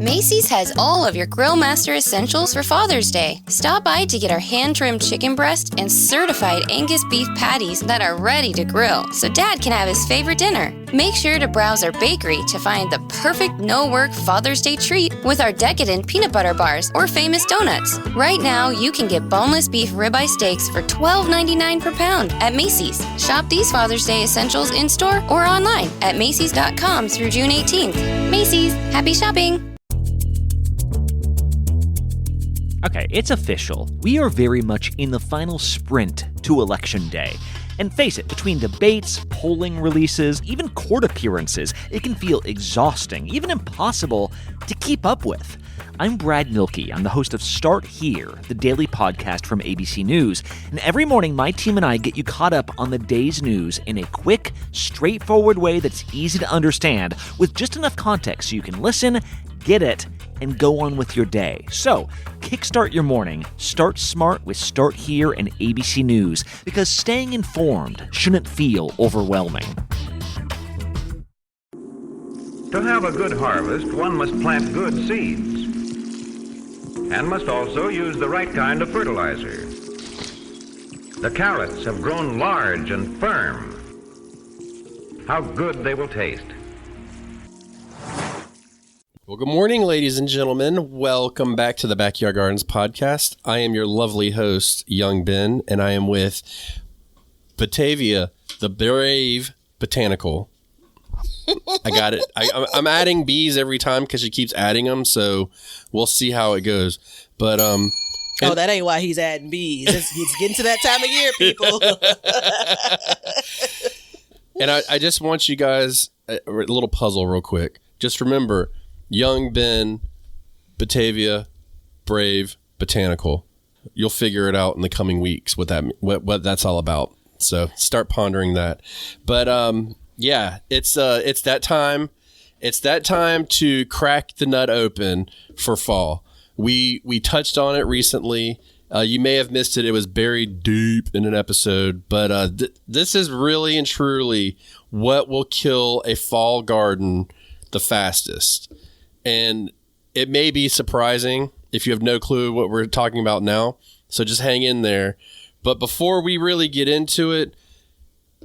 Macy's has all of your Grill Master essentials for Father's Day. Stop by to get our hand-trimmed chicken breast and certified Angus beef patties that are ready to grill, so Dad can have his favorite dinner. Make sure to browse our bakery to find the perfect no-work Father's Day treat with our decadent peanut butter bars or famous donuts. Right now, you can get boneless beef ribeye steaks for $12.99 per pound at Macy's. Shop these Father's Day essentials in-store or online at Macy's.com through June 18th. Macy's, happy shopping! Okay, it's official. We are very much in the final sprint to Election Day. And face it, between debates, polling releases, even court appearances, it can feel exhausting, even impossible to keep up with. I'm Brad Milkey. I'm the host of Start Here, the daily podcast from ABC News. And every morning, my team and I get you caught up on the day's news in a quick, straightforward way that's easy to understand, with just enough context so you can listen, get it, and go on with your day. So, kickstart your morning. Start smart with Start Here and ABC News, because staying informed shouldn't feel overwhelming. To have a good harvest, one must plant good seeds and must also use the right kind of fertilizer. The carrots have grown large and firm. How good they will taste. Well, good morning, ladies and gentlemen. Welcome back to the Backyard Gardens podcast. I am your lovely host, Young Ben, and I am with Batavia, the brave botanical. I got it. I'm adding bees every time because she keeps adding them, so we'll see how it goes. But that ain't why he's adding bees. It's getting to that time of year, people. And I just want you guys a little puzzle real quick. Just remember, Young Ben, Batavia, brave, botanical. You'll figure it out in the coming weeks what that's all about. So start pondering that. But yeah, it's that time. It's that time to crack the nut open for fall. We touched on it recently. You may have missed it. It was buried deep in an episode. But this is really and truly what will kill a fall garden the fastest. And it may be surprising if you have no clue what we're talking about now. So just hang in there. But before we really get into it,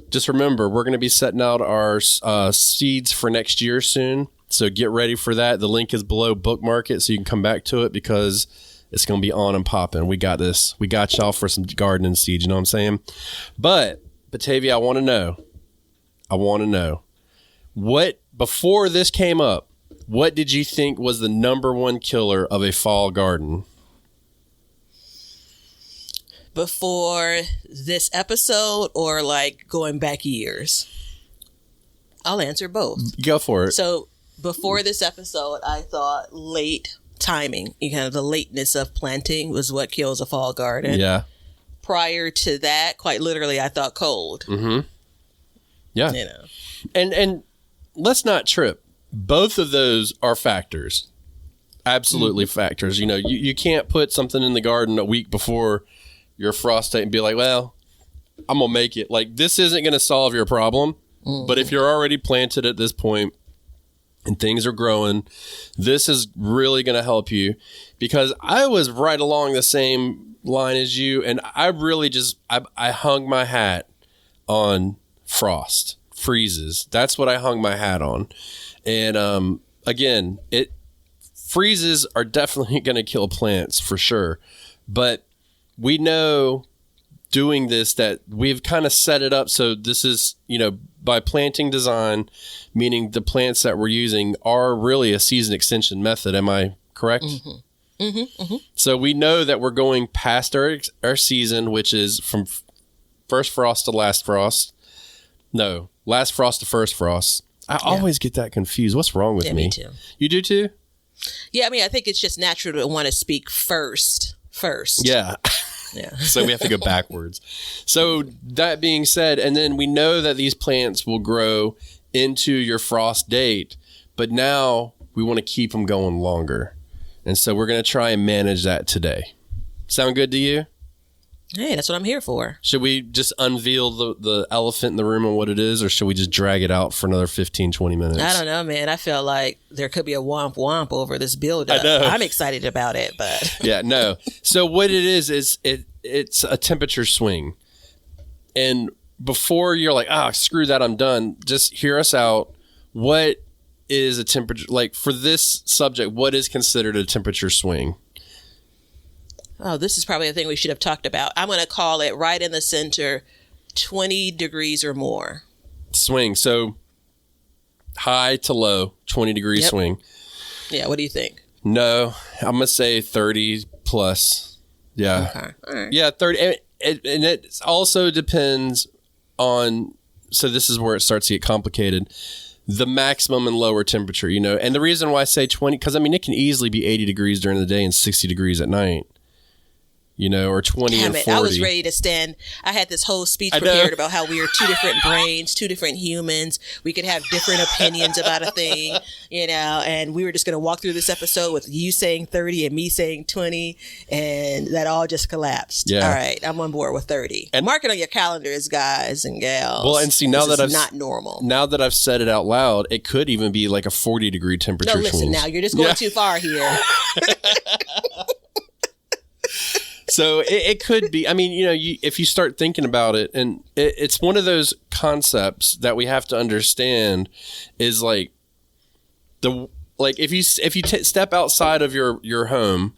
just remember, we're going to be setting out our seeds for next year soon. So get ready for that. The link is below. Bookmark it so you can come back to it because it's going to be on and popping. We got this. We got y'all for some gardening seeds. You know what I'm saying? But, Batavia, I want to know. What, before this came up, what did you think was the number one killer of a fall garden? Before this episode or like going back years? I'll answer both. Go for it. So before this episode, I thought late timing, the lateness of planting was what kills a fall garden. Yeah. Prior to that, quite literally, I thought cold. Mm-hmm. Yeah. And let's not trip. Both of those are factors. Absolutely factors. You can't put something in the garden a week before your frost date and be like, well, I'm going to make it. Like, this isn't going to solve your problem. Mm-hmm. But if you're already planted at this point and things are growing, this is really going to help you. Because I was right along the same line as you. And I really I hung my hat on frost, freezes. That's what I hung my hat on. And again, freezes are definitely going to kill plants for sure. But we know doing this that we've kind of set it up so this is, by planting design, meaning the plants that we're using are really a season extension method. Am I correct? Mm-hmm. Mm-hmm. Mm-hmm. So we know that we're going past our season, which is from first frost to last frost. No, last frost to first frost. I always get that confused. What's wrong with me? Me too. You do too? Yeah, I think it's just natural to want to speak first. Yeah. Yeah. So we have to go backwards. So that being said, and then we know that these plants will grow into your frost date, but now we want to keep them going longer. And so we're going to try and manage that today. Sound good to you? Hey, that's what I'm here for. Should we just unveil the elephant in the room and what it is, or should we just drag it out for another 15, 20 minutes? I don't know, man. I feel like there could be a womp womp over this build-up. I know. I'm excited about it, but... Yeah, no. So what it is it's a temperature swing. And before you're like, screw that, I'm done, just hear us out. What is a temperature, like for this subject, what is considered a temperature swing? Oh, this is probably a thing we should have talked about. I'm going to call it right in the center, 20 degrees or more. Swing. So high to low, 20 degree swing. Yeah, what do you think? No, I'm going to say 30 plus. Yeah. Okay. All right. Yeah, 30. And it also depends on, so this is where it starts to get complicated, the maximum and lower temperature, And the reason why I say 20, because, it can easily be 80 degrees during the day and 60 degrees at night. Or 20 Damn and it. 40. I was ready to stand. I had this whole speech prepared about how we are two different brains, two different humans. We could have different opinions about a thing, and we were just going to walk through this episode with you saying 30 and me saying 20, and that all just collapsed. Yeah. All right. I'm on board with 30. And mark it on your calendars, guys and gals. Well, and see, now that not normal. Now that I've said it out loud, it could even be like a 40 degree temperature. No, listen, swings. now you're just going too far here. So it could be, if you start thinking about it, and it's one of those concepts that we have to understand is like if you step outside of your home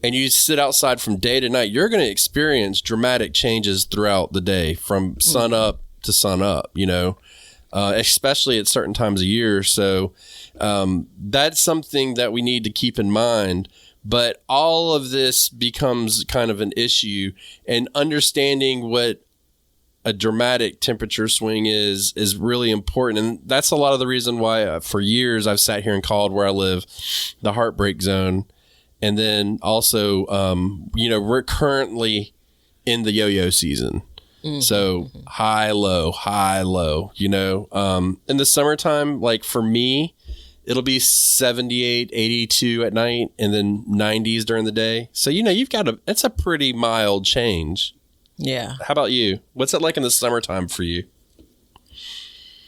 and you sit outside from day to night, you're going to experience dramatic changes throughout the day from sun up to sun up, especially at certain times of year. So that's something that we need to keep in mind. But all of this becomes kind of an issue, and understanding what a dramatic temperature swing is really important. And that's a lot of the reason why for years I've sat here and called where I live the heartbreak zone. And then also, we're currently in the yo-yo season. Mm-hmm. So high, low, in the summertime, like for me, it'll be 78, 82 at night, and then 90s during the day. So, it's a pretty mild change. Yeah. How about you? What's it like in the summertime for you?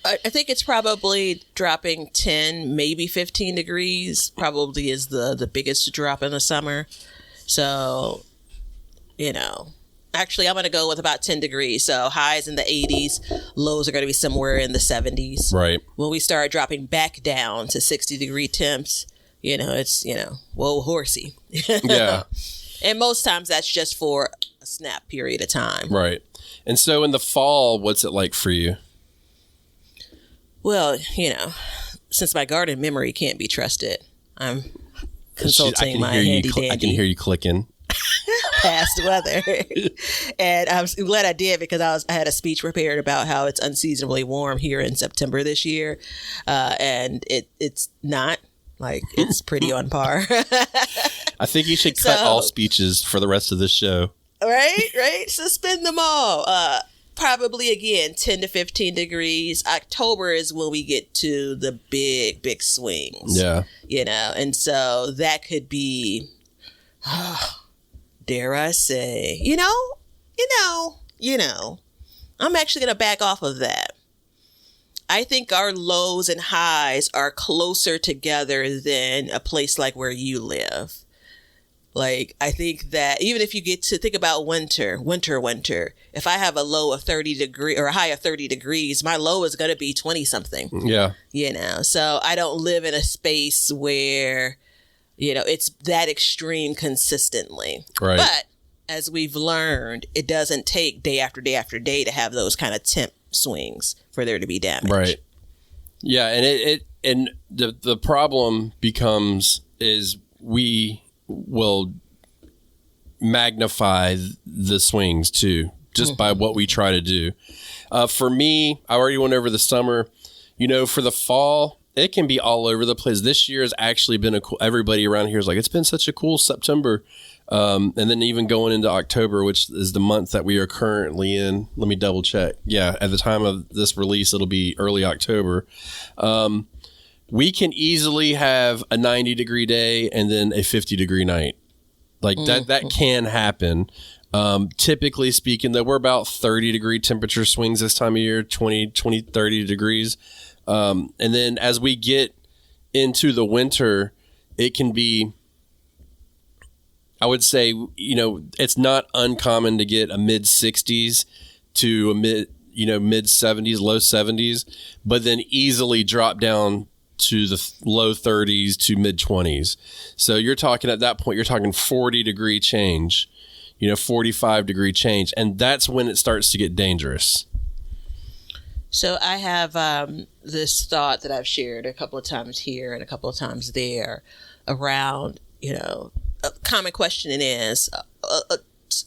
I think it's probably dropping 10, maybe 15 degrees, probably is the biggest drop in the summer. So, actually, I'm going to go with about 10 degrees. So highs in the 80s, lows are going to be somewhere in the 70s. Right. When we start dropping back down to 60-degree temps, it's, whoa, horsey. Yeah. And most times that's just for a snap period of time. Right. And so in the fall, what's it like for you? Well, since my garden memory can't be trusted, I'm consulting my handy dandy. I can hear you clicking. Past weather. And I'm glad I did, because I had a speech prepared about how it's unseasonably warm here in September this year. And it's not. Like, it's pretty on par. I think you should cut all speeches for the rest of this show. Right? Suspend them all. Probably, again, 10 to 15 degrees. October is when we get to the big swings. Yeah. And so that could be... dare I say, I'm actually going to back off of that. I think our lows and highs are closer together than a place like where you live. Like, I think that even if you get to think about winter, if I have a low of 30 degrees or a high of 30 degrees, my low is going to be 20 something. Yeah. So I don't live in a space where, it's that extreme consistently. Right. But as we've learned, it doesn't take day after day after day to have those kind of temp swings for there to be damage. Right. Yeah. And the problem becomes is we will magnify the swings too, just by what we try to do. For me, I already went over the summer, for the fall, it can be all over the place. This year has actually been everybody around here is like, it's been such a cool September. And then even going into October, which is the month that we are currently in. Let me double check. Yeah. At the time of this release, it'll be early October. We can easily have a 90-degree day and then a 50-degree night. Like that can happen. Typically speaking, though, we're about 30-degree temperature swings this time of year, 20, 30 degrees. And then as we get into the winter, it can be, I would say, it's not uncommon to get a mid-60s to a mid-70s, low 70s, but then easily drop down to the low 30s to mid-20s. So you're talking at that point, you're talking 40-degree change, 45-degree change. And that's when it starts to get dangerous. So I have this thought that I've shared a couple of times here and a couple of times there around, a common question is a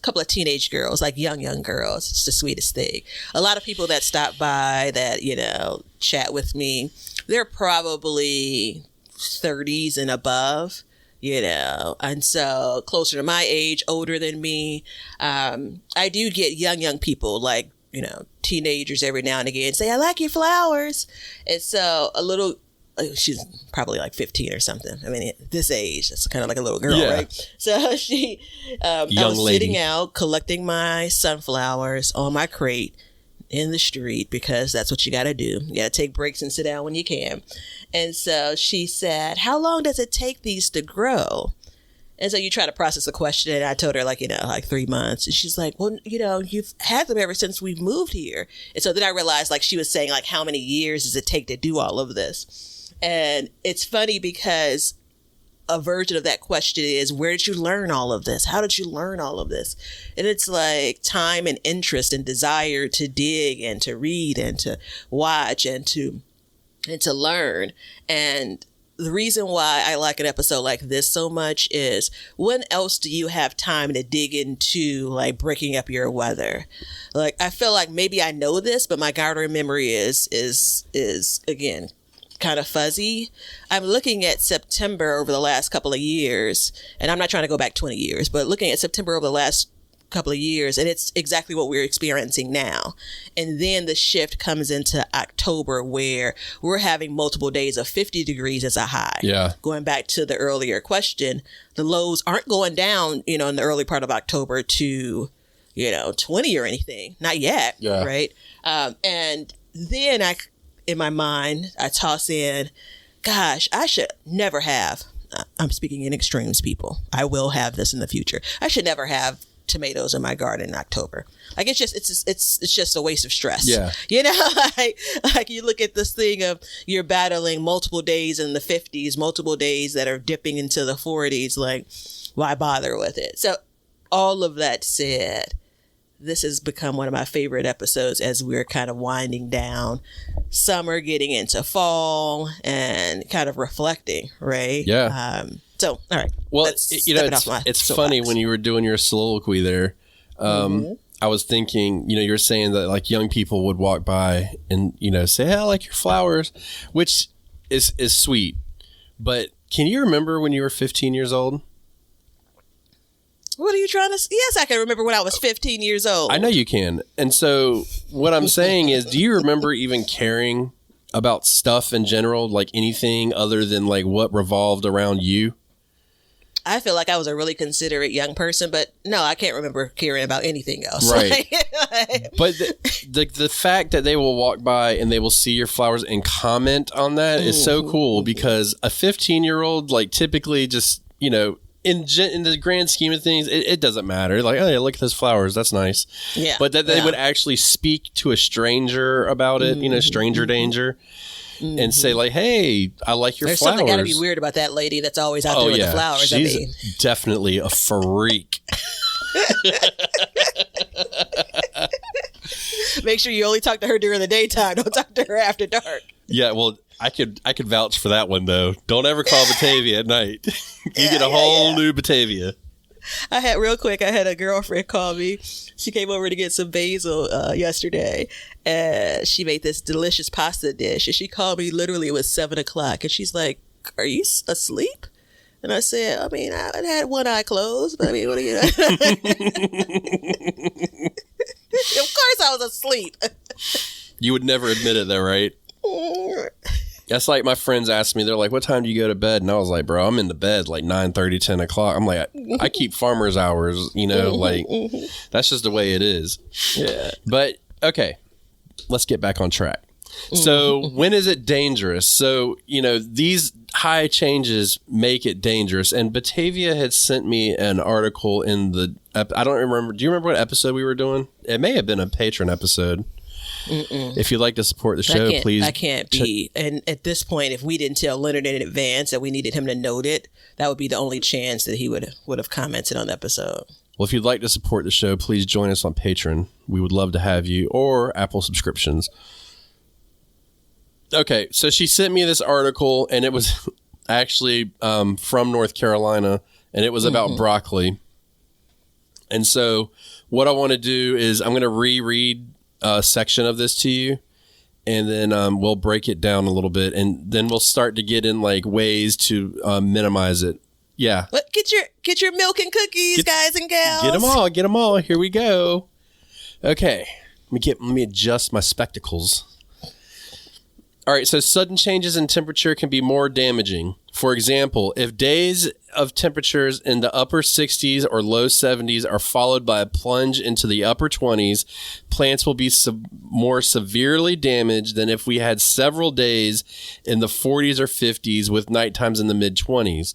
couple of teenage girls, like young girls. It's the sweetest thing. A lot of people that stop by that, chat with me, they're probably 30s and above, and so closer to my age, older than me. I do get young people like, teenagers every now and again say, I like your flowers. And so she's probably like 15 or something. I mean, at this age, that's kind of like a little girl, right? So she, I was sitting out collecting my sunflowers on my crate in the street because that's what you got to do. You got to take breaks and sit down when you can. And so she said, how long does it take these to grow? And so you try to process the question, and I told her like 3 months. And she's like, well, you've had them ever since we've moved here. And so then I realized like she was saying like, how many years does it take to do all of this? And it's funny because a version of that question is, where did you learn all of this? How did you learn all of this? And it's like time and interest and desire to dig and to read and to watch and to learn. And the reason why I like an episode like this so much is, when else do you have time to dig into like breaking up your weather? Like, I feel like maybe I know this, but my garden memory is again kind of fuzzy. I'm looking at September over the last couple of years, and I'm not trying to go back 20 years, but looking at September over the last couple of years, and it's exactly what we're experiencing now. And then the shift comes into October, where we're having multiple days of 50 degrees as a high. Yeah. Going back to the earlier question, the lows aren't going down, in the early part of October to, 20 or anything. Not yet. Yeah. Right. And then in my mind, I toss in, gosh, I should never have, I'm speaking in extremes, people. I will have this in the future. I should never have tomatoes in my garden in October. Like, it's just a waste of stress. Yeah. Like you look at this thing of you're battling multiple days in the 50s, multiple days that are dipping into the 40s. Like, why bother with it? So all of that said, this has become one of my favorite episodes as we're kind of winding down summer, getting into fall, and kind of reflecting, right? Yeah. So, all right. Well, it's funny when you were doing your soliloquy there. I was thinking, you're saying that like young people would walk by and, say, hey, I like your flowers, which is sweet. But can you remember when you were 15 years old? What are you trying to say? Yes, I can remember when I was 15 years old. I know you can. And so what I'm saying is, do you remember even caring about stuff in general, like anything other than like what revolved around you? I feel like I was a really considerate young person, but no, I can't remember caring about anything else. Right. But the fact that they will walk by and they will see your flowers and comment on that is so cool, because a 15-year-old, like, typically just, in the grand scheme of things, it doesn't matter. Like, oh, yeah, look at those flowers. That's nice. Yeah. But that they would actually speak to a stranger about it, stranger danger. And say like, hey, I like your flowers. There's something got to be weird about that lady that's always out there with the flowers. She's definitely a freak. Make sure you only talk to her during the daytime. Don't talk to her after dark. Yeah, well, I could vouch for that one, though. Don't ever call Batavia at night. You get a whole new Batavia. I had a girlfriend call me. She came over to get some basil yesterday, and she made this delicious pasta dish. And she called me literally, it was 7:00, and she's like, "Are you asleep?" And I said, "I mean, I had one eye closed, but I mean, what are you?" Of course, I was asleep. You would never admit it, though, right? That's like my friends asked me, they're like, what time do you go to bed? And I was like, bro, I'm in the bed like 9:30, 10 o'clock. I'm like, I keep farmer's hours, you know, like that's just the way it is. Yeah. But okay, let's get back on track. So when is it dangerous? So, you know, these high changes make it dangerous. And Batavia had sent me an article in the, I don't remember. Do you remember what episode we were doing? It may have been a patron episode. If you'd like to support the show, please. I can't be. And at this point, if we didn't tell Leonard in advance that we needed him to note it, that would be the only chance that he would have commented on the episode. Well, if you'd like to support the show, please join us on Patreon. We would love to have you, or Apple subscriptions. Okay, so she sent me this article, and it was actually from North Carolina, and it was about broccoli. And so what I want to do is I'm going to reread a section of this to you, and then we'll break it down a little bit, and then we'll start to get in like ways to minimize it. Yeah. But get your milk and cookies, guys and gals. Get them all. Here we go. Okay. Let me adjust my spectacles. All right, so sudden changes in temperature can be more damaging. For example, if days of temperatures in the upper 60s or low 70s are followed by a plunge into the upper 20s, plants will be more severely damaged than if we had several days in the 40s or 50s with night times in the mid 20s.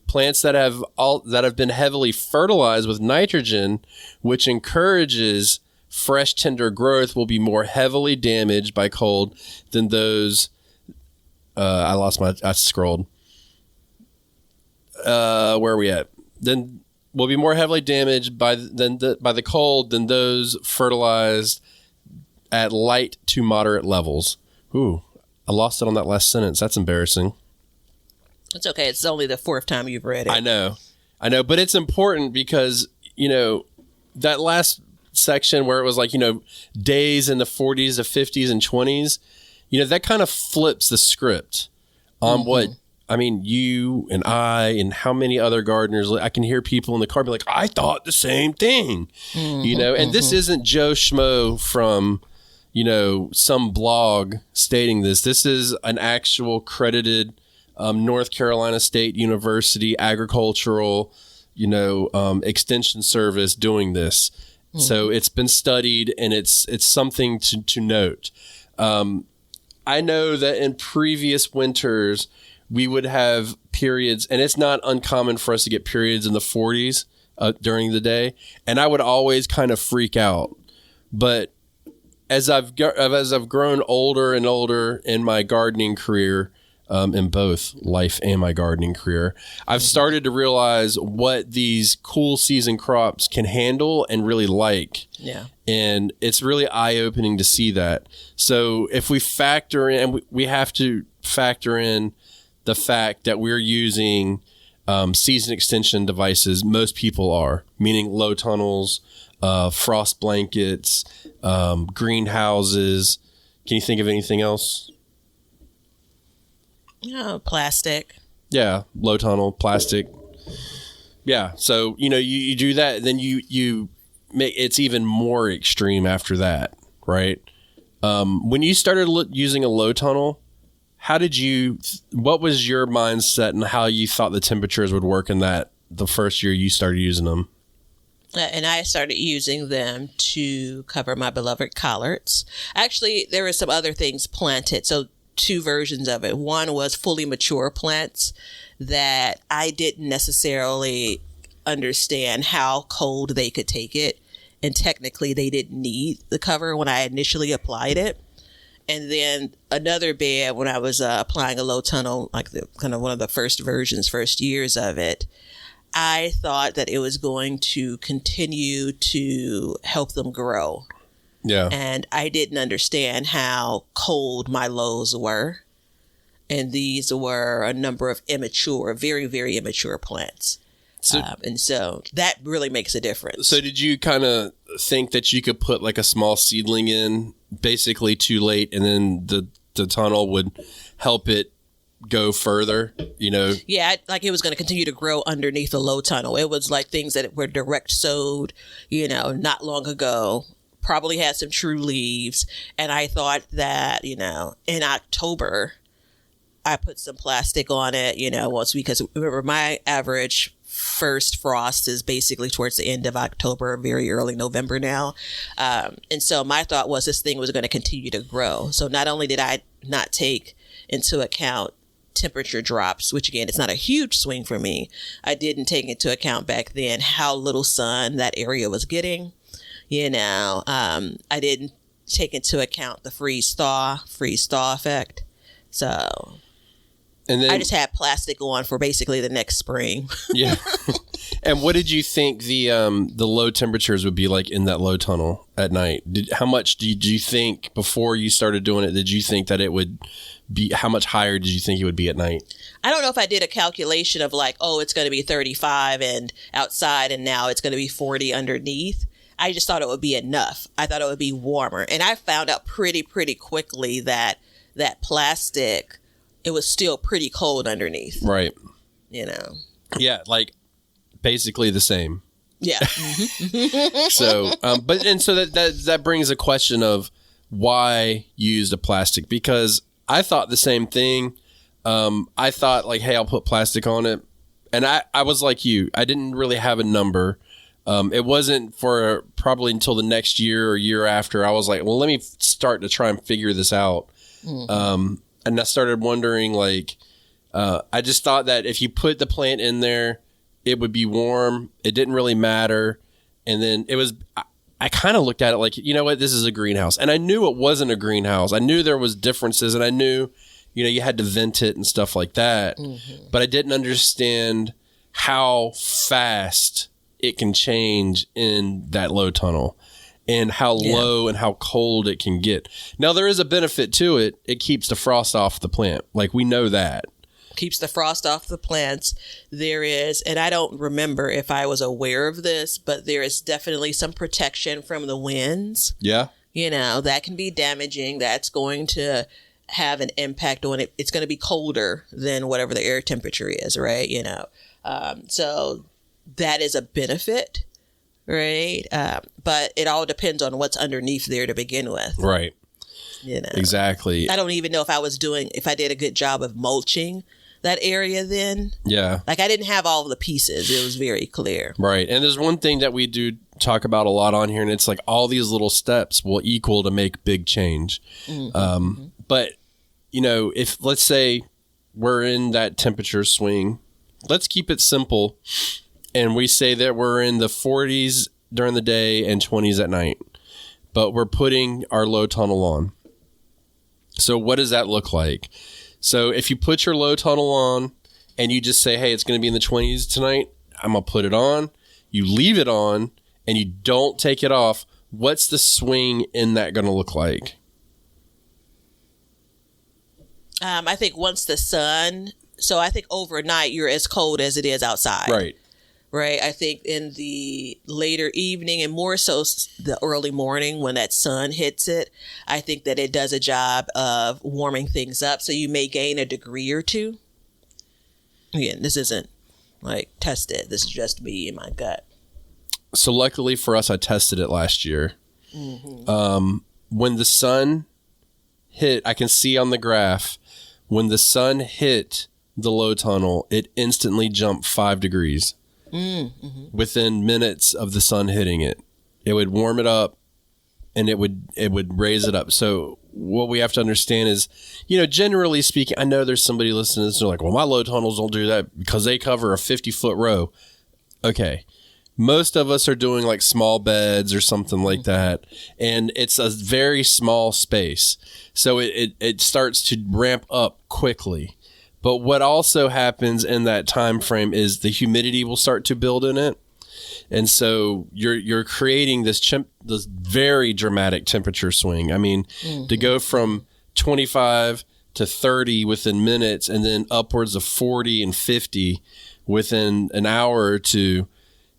Plants that have been heavily fertilized with nitrogen, which encourages fresh, tender growth, will be more heavily damaged by cold than those. I scrolled. Where are we at? Then will be more heavily damaged by the cold than those fertilized at light to moderate levels. Ooh, I lost it on that last sentence. That's embarrassing. It's okay. It's only the fourth time you've read it. I know, but it's important because, you know, that last section where it was like, you know, days in the 40s, the 50s, and 20s, you know, that kind of flips the script on what, I mean, you and I and how many other gardeners, I can hear people in the car be like, I thought the same thing, you know, and this isn't Joe Schmo from, you know, some blog stating this. This is an actual credited North Carolina State University agricultural, you know, extension service doing this. So it's been studied, and it's something to note. I know that in previous winters, we would have periods, and it's not uncommon for us to get periods in the 40s during the day, and I would always kind of freak out. But as I've grown older and older in my gardening career, in both life and my gardening career, I've started to realize what these cool season crops can handle and really like. Yeah. And it's really eye-opening to see that. So if we factor in, and we have to factor in the fact that we're using season extension devices, most people are, meaning low tunnels, frost blankets, greenhouses. Can you think of anything else? Yeah, plastic. Yeah, low tunnel, plastic. Yeah, so, you know, you do that, then you make it's even more extreme after that, right? When you started using a low tunnel, what was your mindset and how you thought the temperatures would work in that the first year you started using them? And I started using them to cover my beloved collards. Actually, there were some other things planted. So two versions of it. One was fully mature plants that I didn't necessarily understand how cold they could take it. And technically, they didn't need the cover when I initially applied it. And then another bed, when I was applying a low tunnel, like one of the first years of it, I thought that it was going to continue to help them grow. Yeah. And I didn't understand how cold my lows were. And these were a number of immature, very, very immature plants. And so that really makes a difference. So did you kind of think that you could put like a small seedling in basically too late, and then the tunnel would help it go further, you know? Yeah, like it was going to continue to grow underneath the low tunnel. It was like things that were direct sowed, you know, not long ago. Probably had some true leaves. And I thought that, you know, in October, I put some plastic on it, because remember my average first frost is basically towards the end of October, very early November now. And so my thought was this thing was going to continue to grow. So not only did I not take into account temperature drops, which again, it's not a huge swing for me. I didn't take into account back then how little sun that area was getting. I didn't take into account the freeze thaw effect. So and then I just had plastic on for basically the next spring. Yeah. And what did you think the low temperatures would be like in that low tunnel at night? How much did you think before you started doing it? Did you think that it would be, how much higher did you think it would be at night? I don't know if I did a calculation of like, oh, it's going to be 35 and outside and now it's going to be 40 underneath. I just thought it would be enough. I thought it would be warmer. And I found out pretty quickly that plastic, it was still pretty cold underneath. Right. Yeah, like basically the same. Yeah. So, so that brings a question of why use a plastic, because I thought the same thing. I thought like, hey, I'll put plastic on it. And I was like you, I didn't really have a number. It wasn't for probably until the next year or year after. I was like, well, let me start to try and figure this out. Mm-hmm. And I started wondering, like, I just thought that if you put the plant in there, it would be warm. It didn't really matter. And then it was, I kind of looked at it like, you know what, this is a greenhouse. And I knew it wasn't a greenhouse. I knew there was differences, and I knew, you had to vent it and stuff like that. Mm-hmm. But I didn't understand how fast it can change in that low tunnel, and how low and how cold it can get. Now, there is a benefit to it. It keeps the frost off the plant. Like, we know that. Keeps the frost off the plants. There is, and I don't remember if I was aware of this, but there is definitely some protection from the winds. Yeah. That can be damaging. That's going to have an impact on it. It's going to be colder than whatever the air temperature is, right? So that is a benefit. Right. But it all depends on what's underneath there to begin with. Right. Exactly. I don't even know if I did a good job of mulching that area then. Yeah. Like, I didn't have all the pieces. It was very clear. Right. And there's one thing that we do talk about a lot on here, and it's like all these little steps will equal to make big change. Mm-hmm. But, if let's say we're in that temperature swing, let's keep it simple. And we say that we're in the 40s during the day and 20s at night, but we're putting our low tunnel on. So what does that look like? So if you put your low tunnel on and you just say, hey, it's going to be in the 20s tonight, I'm going to put it on. You leave it on and you don't take it off. What's the swing in that going to look like? I think once the sun, so I think overnight you're as cold as it is outside. Right. Right. I think in the later evening and more so the early morning when that sun hits it, I think that it does a job of warming things up. So you may gain a degree or two. Again, this isn't like tested. This is just me and my gut. So luckily for us, I tested it last year. Mm-hmm. When the sun hit, I can see on the graph, when the sun hit the low tunnel, it instantly jumped 5 degrees. Mm-hmm. Within minutes of the sun hitting it. It would warm it up and it would raise it up. So what we have to understand is, generally speaking, I know there's somebody listening to this and they're like, well, my low tunnels don't do that because they cover a 50-foot row. Okay. Most of us are doing like small beds or something like that. And it's a very small space. So it starts to ramp up quickly. But what also happens in that time frame is the humidity will start to build in it. And so you're creating this very dramatic temperature swing. I mean, to go from 25 to 30 within minutes and then upwards of 40 and 50 within an hour or two,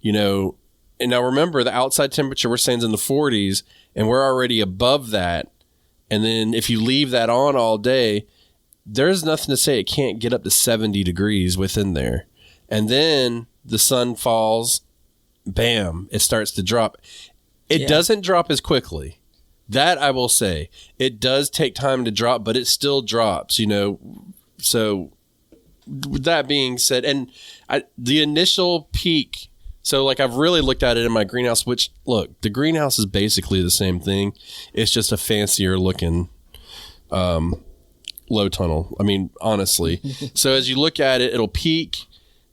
and now remember the outside temperature we're saying is in the 40s and we're already above that. And then if you leave that on all day, there's nothing to say it can't get up to 70 degrees within there. And then the sun falls, bam, it starts to drop. It doesn't drop as quickly. That I will say. It does take time to drop, but it still drops. So with that being said, and the initial peak, so like I've really looked at it in my greenhouse, which look, the greenhouse is basically the same thing. It's just a fancier looking low tunnel. I mean, honestly. So as you look at it, it'll peak,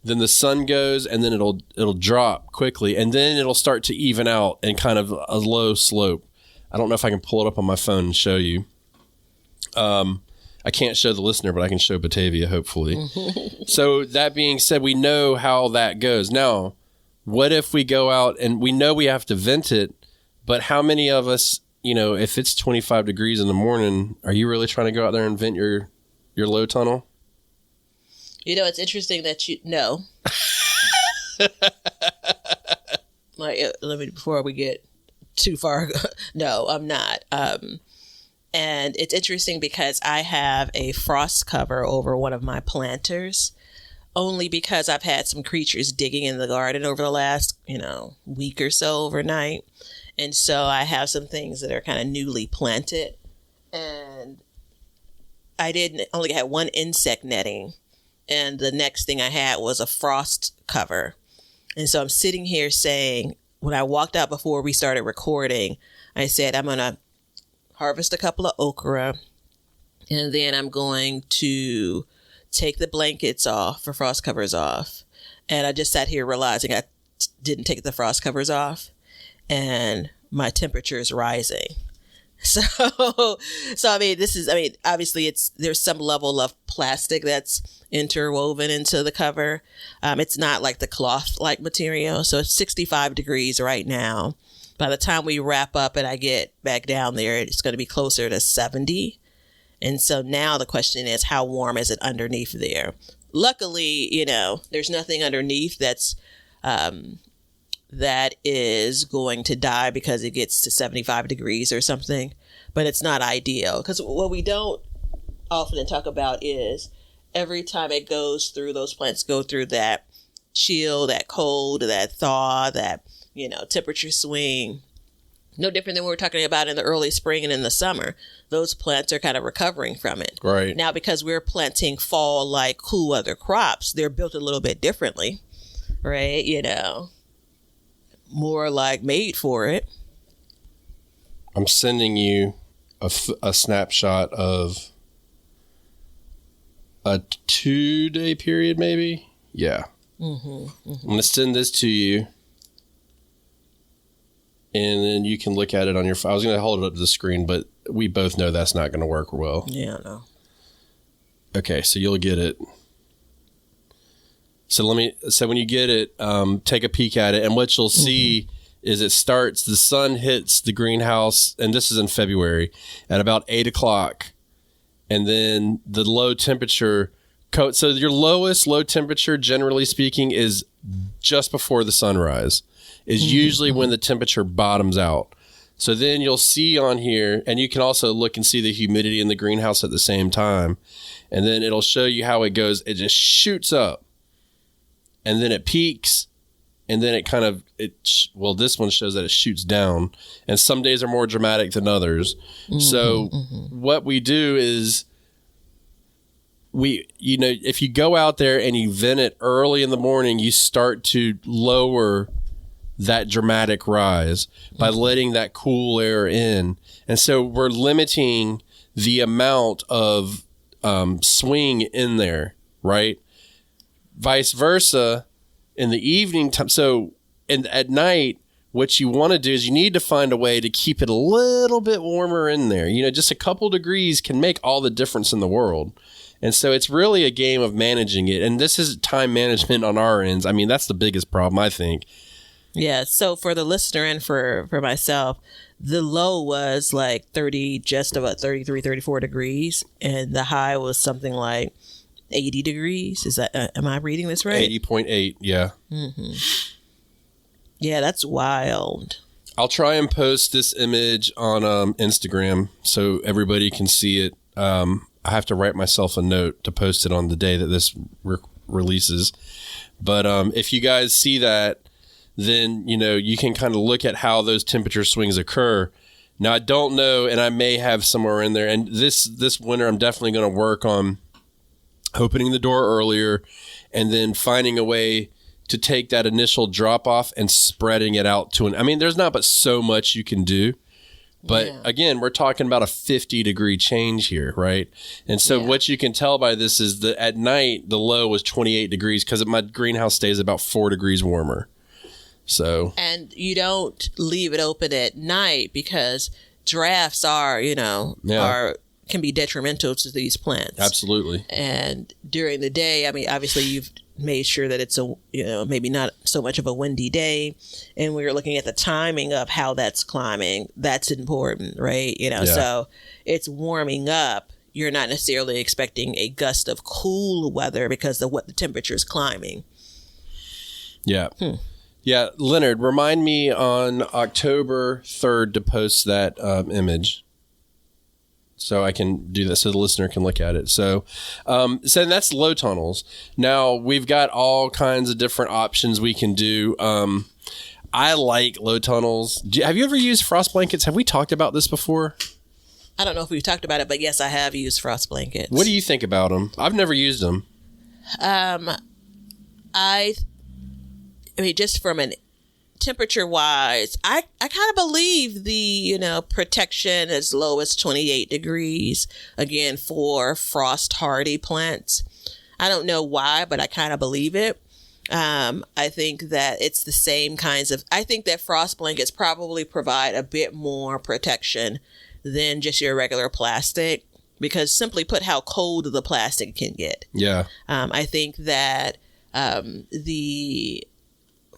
then the sun goes, and then it'll drop quickly, and then it'll start to even out in kind of a low slope. I don't know if I can pull it up on my phone and show you. I can't show the listener, but I can show Batavia, hopefully. So that being said, we know how that goes. Now, what if we go out and we know we have to vent it, but how many of us, if it's 25 degrees in the morning, are you really trying to go out there and vent your low tunnel? It's interesting that no. Before we get too far, no, I'm not. And it's interesting because I have a frost cover over one of my planters, only because I've had some creatures digging in the garden over the last, week or so overnight. And so I have some things that are kind of newly planted. And I only had one insect netting. And the next thing I had was a frost cover. And so I'm sitting here saying, when I walked out before we started recording, I said, I'm going to harvest a couple of okra, and then I'm going to take the blankets off for frost covers off. And I just sat here realizing I didn't take the frost covers off, and my temperature is rising. So obviously there's some level of plastic that's interwoven into the cover. It's not like the cloth-like material. So it's 65 degrees right now. By the time we wrap up and I get back down there, it's going to be closer to 70. And so now the question is, how warm is it underneath there? Luckily, there's nothing underneath that is going to die because it gets to 75 degrees or something. But it's not ideal, because what we don't often talk about is every time it goes through, those plants go through that chill, that cold, that thaw, that temperature swing, no different than what we're talking about in the early spring and in the summer. Those plants are kind of recovering from it. Right. Now, because we're planting fall like cool weather crops, they're built a little bit differently, right? More like made for it. I'm sending you a snapshot of a 2-day period, maybe. Yeah. I'm going to send this to you. And then you can look at it on your phone. I was going to hold it up to the screen, but we both know that's not going to work well. Yeah, I know. Okay, so you'll get it. So when you get it, take a peek at it. And what you'll see is the sun hits the greenhouse, and this is in February, at about 8 o'clock. And then the low temperature, so your lowest low temperature, generally speaking, is just before the sunrise. Is usually when the temperature bottoms out. So then you'll see on here, and you can also look and see the humidity in the greenhouse at the same time. And then it'll show you how it goes. It just shoots up, and then it peaks, and then this one shows that it shoots down, and some days are more dramatic than others. So what we do is if you go out there and you vent it early in the morning, you start to lower that dramatic rise by letting that cool air in. And so we're limiting the amount of swing in there, right? Vice versa in the evening time. So at night, what you want to do is you need to find a way to keep it a little bit warmer in there. Just a couple degrees can make all the difference in the world. And so it's really a game of managing it. And this is time management on our ends. I mean, that's the biggest problem, I think. Yeah. So for the listener and for myself, the low was like just about 33, 34 degrees. And the high was something like 80 degrees. Is that, am I reading this right? 80.8. Yeah. Yeah, that's wild. I'll try and post this image on Instagram so everybody can see it. I have to write myself a note to post it on the day that this releases. But if you guys see that, then, you can kind of look at how those temperature swings occur. Now, I don't know, and I may have somewhere in there. And this winter, I'm definitely going to work on opening the door earlier, and then finding a way to take that initial drop off and spreading it out to there's not but so much you can do. But again, we're talking about a 50-degree change here, right? And so what you can tell by this is that at night, the low was 28 degrees because my greenhouse stays about 4 degrees warmer. So, and you don't leave it open at night because drafts can be detrimental to these plants. Absolutely. And during the day, obviously you've made sure that it's maybe not so much of a windy day, and we're looking at the timing of how that's climbing. That's important, right? So it's warming up. You're not necessarily expecting a gust of cool weather because of what the temperature is climbing. Yeah. Yeah, Leonard, remind me on October 3rd to post that image, so I can do that so the listener can look at it. So that's low tunnels. Now, we've got all kinds of different options we can do. I like low tunnels. Have you ever used frost blankets? Have we talked about this before? I don't know if we've talked about it, but yes, I have used frost blankets. What do you think about them? I've never used them. Just from an temperature wise, I kind of believe the protection as low as 28 degrees again for frost hardy plants. I don't know why, but I kind of believe it. I think that it's the same kinds of. I think that frost blankets probably provide a bit more protection than just your regular plastic, because simply put, how cold the plastic can get. Yeah. I think that the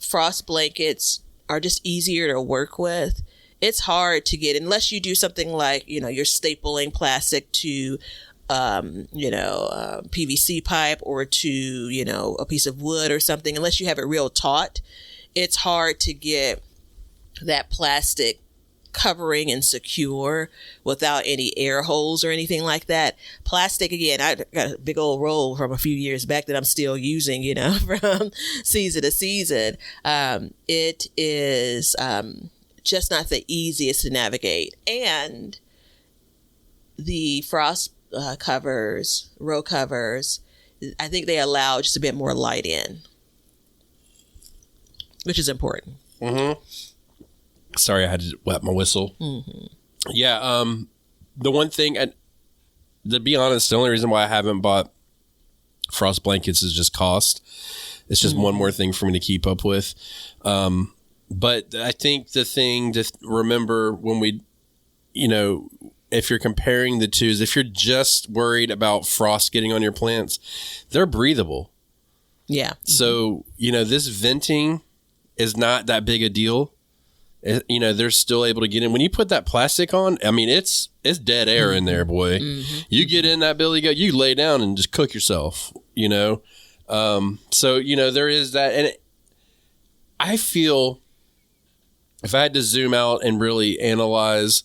frost blankets are just easier to work with. It's hard to get, unless you do something like, you're stapling plastic to, PVC pipe or to, a piece of wood or something. Unless you have it real taut, it's hard to get that plastic covering and secure without any air holes or anything like that. Plastic, again, I got a big old roll from a few years back that I'm still using, from season to season. It is just not the easiest to navigate. And the frost covers, row covers, I think they allow just a bit more light in, which is important. Mm-hmm. Sorry, I had to wet my whistle. Mm-hmm. Yeah, the one thing, to be honest, the only reason why I haven't bought frost blankets is just cost. It's just one more thing for me to keep up with. But I think the thing to remember when we, if you're comparing the two, is if you're just worried about frost getting on your plants, they're breathable. Yeah. So, this venting is not that big a deal. They're still able to get in. When you put that plastic on, it's dead air in there, boy. Mm-hmm. You get in that billy goat, you lay down and just cook yourself, So, there is that. And I feel if I had to zoom out and really analyze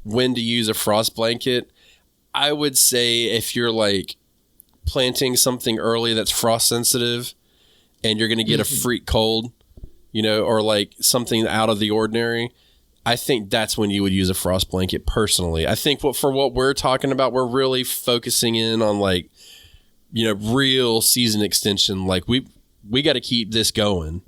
when to use a frost blanket, I would say if you're like planting something early that's frost sensitive and you're going to get a freak cold, or like something out of the ordinary, I think that's when you would use a frost blanket personally. I think for what we're talking about, we're really focusing in on like, real season extension. Like we got to keep this going,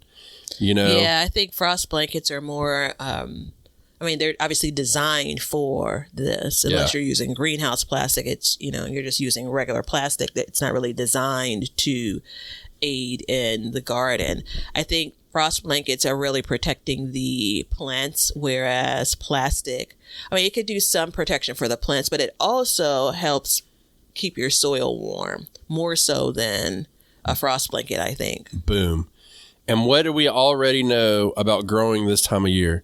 Yeah, I think frost blankets are more, they're obviously designed for this. Unless you're using greenhouse plastic, it's, you're just using regular plastic. It's not really designed to aid in the garden. I think frost blankets are really protecting the plants, whereas plastic, it could do some protection for the plants, but it also helps keep your soil warm, more so than a frost blanket, I think. Boom. And what do we already know about growing this time of year?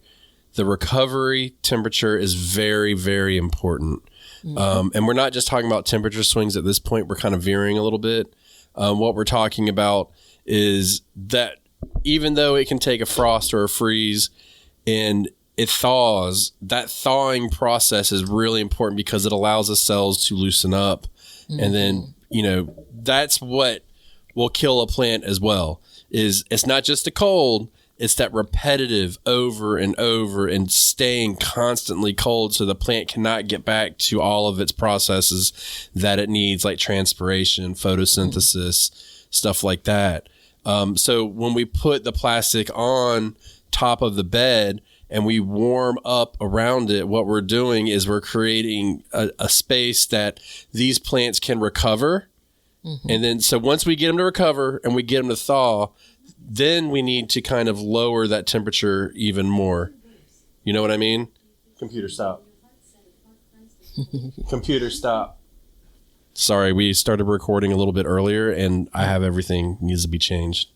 The recovery temperature is very, very important. Mm-hmm. And we're not just talking about temperature swings at this point. We're kind of veering a little bit. What we're talking about is that even though it can take a frost or a freeze and it thaws, that thawing process is really important because it allows the cells to loosen up. Mm-hmm. And then, that's what will kill a plant as well. Is it's not just the cold, It's that repetitive over and over and staying constantly cold so the plant cannot get back to all of its processes that it needs, like transpiration, photosynthesis, stuff like that. So when we put the plastic on top of the bed and we warm up around it, what we're doing is we're creating a space that these plants can recover. And then, so once we get them to recover and we get them to thaw, then we need to kind of lower that temperature even more. You know what I mean? Computer, stop. Computer, stop. Sorry, we started recording a little bit earlier, and I have everything needs to be changed.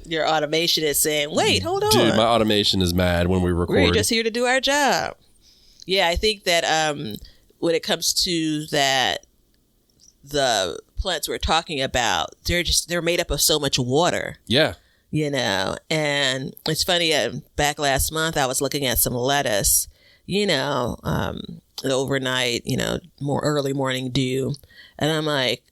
Your automation is saying, wait, hold on. Dude, my automation is mad when we record. We're just here to do our job. Yeah, I think that when it comes to that, the plants we're talking about, they're made up of so much water. Yeah. You know, and it's funny, back last month, I was looking at some lettuce, you know, the overnight, you know, more early morning dew. And I'm like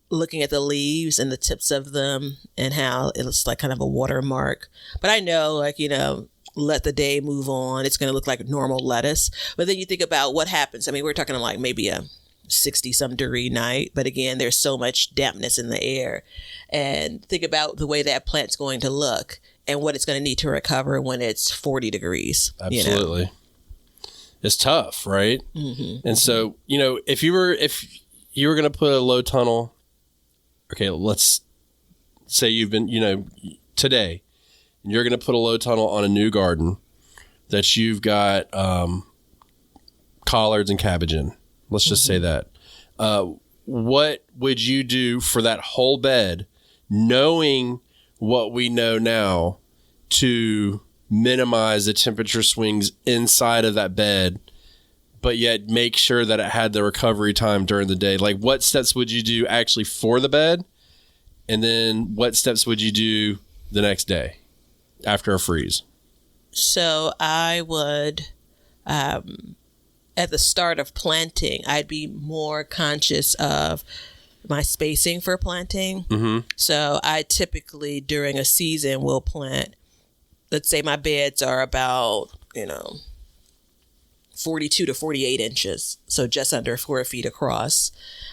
looking at the leaves and the tips of them and how it looks like kind of a watermark. But I know, like, you know, let the day move on. It's going to look like normal lettuce. But then you think about what happens. I mean, we're talking like maybe a 60-some degree night, but again, there's so much dampness in the air. And think about the way that plant's going to look and what it's going to need to recover when it's 40 degrees. Absolutely. You know? It's tough, right? And so, you know, if you were going to put a low tunnel, okay, let's say you've been, you know, today, and you're going to put a low tunnel on a new garden that you've got collards and cabbage in. Let's just say that. What would you do for that whole bed, knowing what we know now, to minimize the temperature swings inside of that bed, but yet make sure that it had the recovery time during the day? Like, what steps would you do actually for the bed? And then what steps would you do the next day after a freeze? So I would... at the start of planting, I'd be more conscious of my spacing for planting. So I typically, during a season, will plant, let's say my beds are about, you know, 42 to 48 inches. So just under 4 feet across.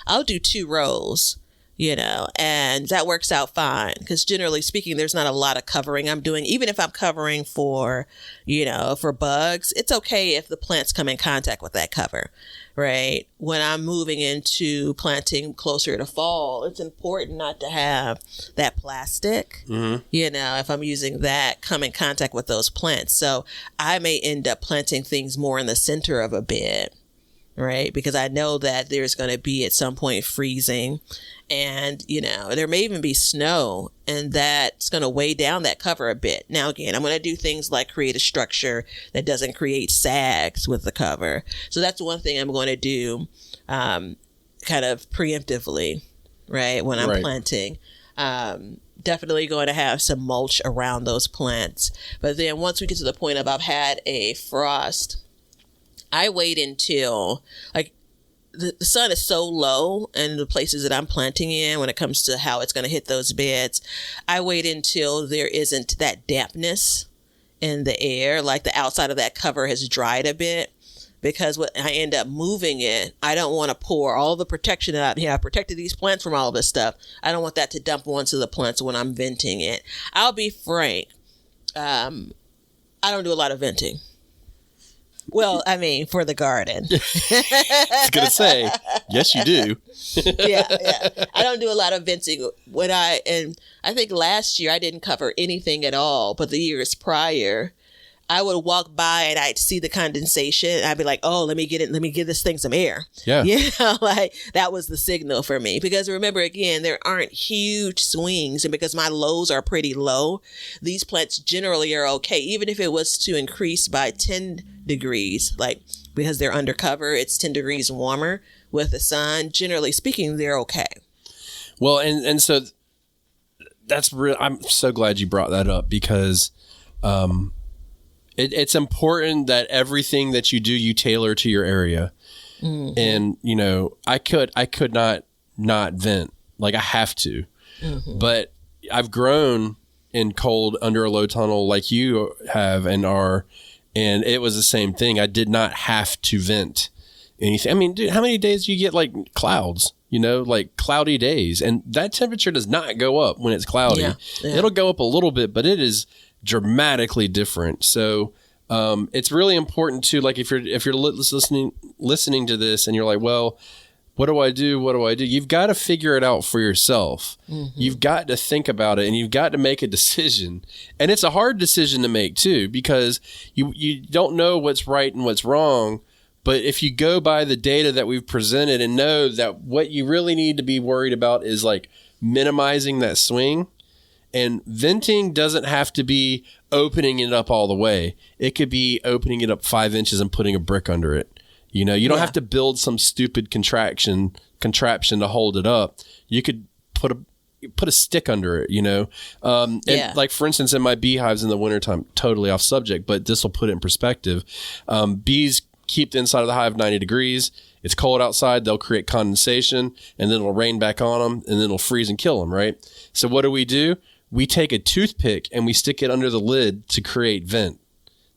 I'll do 2 rows, you know, and that works out fine. Because generally speaking, there's not a lot of covering I'm doing. Even if I'm covering for, you know, for bugs, it's okay if the plants come in contact with that cover, right? When I'm moving into planting closer to fall, it's important not to have that plastic, you know, if I'm using that, come in contact with those plants. So I may end up planting things more in the center of a bed, right? Because I know that there's going to be at some point freezing, and, you know, there may even be snow, and that's going to weigh down that cover a bit. Now, again, I'm going to do things like create a structure that doesn't create sags with the cover. So that's one thing I'm going to do kind of preemptively, right, when I'm planting. Definitely going to have some mulch around those plants. But then once we get to the point of I've had a frost, I wait until, like, the sun is so low in the places that I'm planting in when it comes to how it's going to hit those beds. I wait until there isn't that dampness in the air, like the outside of that cover has dried a bit, because when I end up moving it, I don't want to pour all the protection out. I protected these plants from all of this stuff. I don't want that to dump onto the plants when I'm venting it. I'll be frank. I don't do a lot of venting. Well, I mean, for the garden. I was going to say, yes, you do. Yeah. I don't do a lot of venting. And I think last year I didn't cover anything at all, but the years prior, I would walk by and I'd see the condensation. I'd be like, oh, let me get it. Let me give this thing some air. Yeah. You know, like that was the signal for me. Because remember, again, there aren't huge swings. And because my lows are pretty low, these plants generally are okay. Even if it was to increase by 10 degrees, like because they're undercover, it's 10 degrees warmer with the sun. Generally speaking, they're okay. Well, and so that's real. I'm so glad you brought that up, because it's important that everything that you do, you tailor to your area. Mm-hmm. And, you know, I could not vent. Like, I have to. Mm-hmm. But I've grown in cold under a low tunnel like you have and are, and it was the same thing. I did not have to vent anything. I mean, dude, how many days do you get like clouds? You know, like cloudy days, and that temperature does not go up when it's cloudy. Yeah. It'll go up a little bit, but it is dramatically different. So it's really important to, like, if you're listening to this and you're like, well, what do I do? What do I do? You've got to figure it out for yourself. You've got to think about it, and you've got to make a decision. And it's a hard decision to make too, because you don't know what's right and what's wrong. But if you go by the data that we've presented and know that what you really need to be worried about is like minimizing that swing, and venting doesn't have to be opening it up all the way. It could be opening it up 5 inches and putting a brick under it. You know, you don't have to build some stupid contraption to hold it up. You could put a stick under it, you know? And like, for instance, in my beehives in the wintertime, totally off subject, but this will put it in perspective. Bees keep the inside of the hive 90 degrees. It's cold outside. They'll create condensation, and then it'll rain back on them, and then it'll freeze and kill them, right? So what do? We take a toothpick and we stick it under the lid to create vent.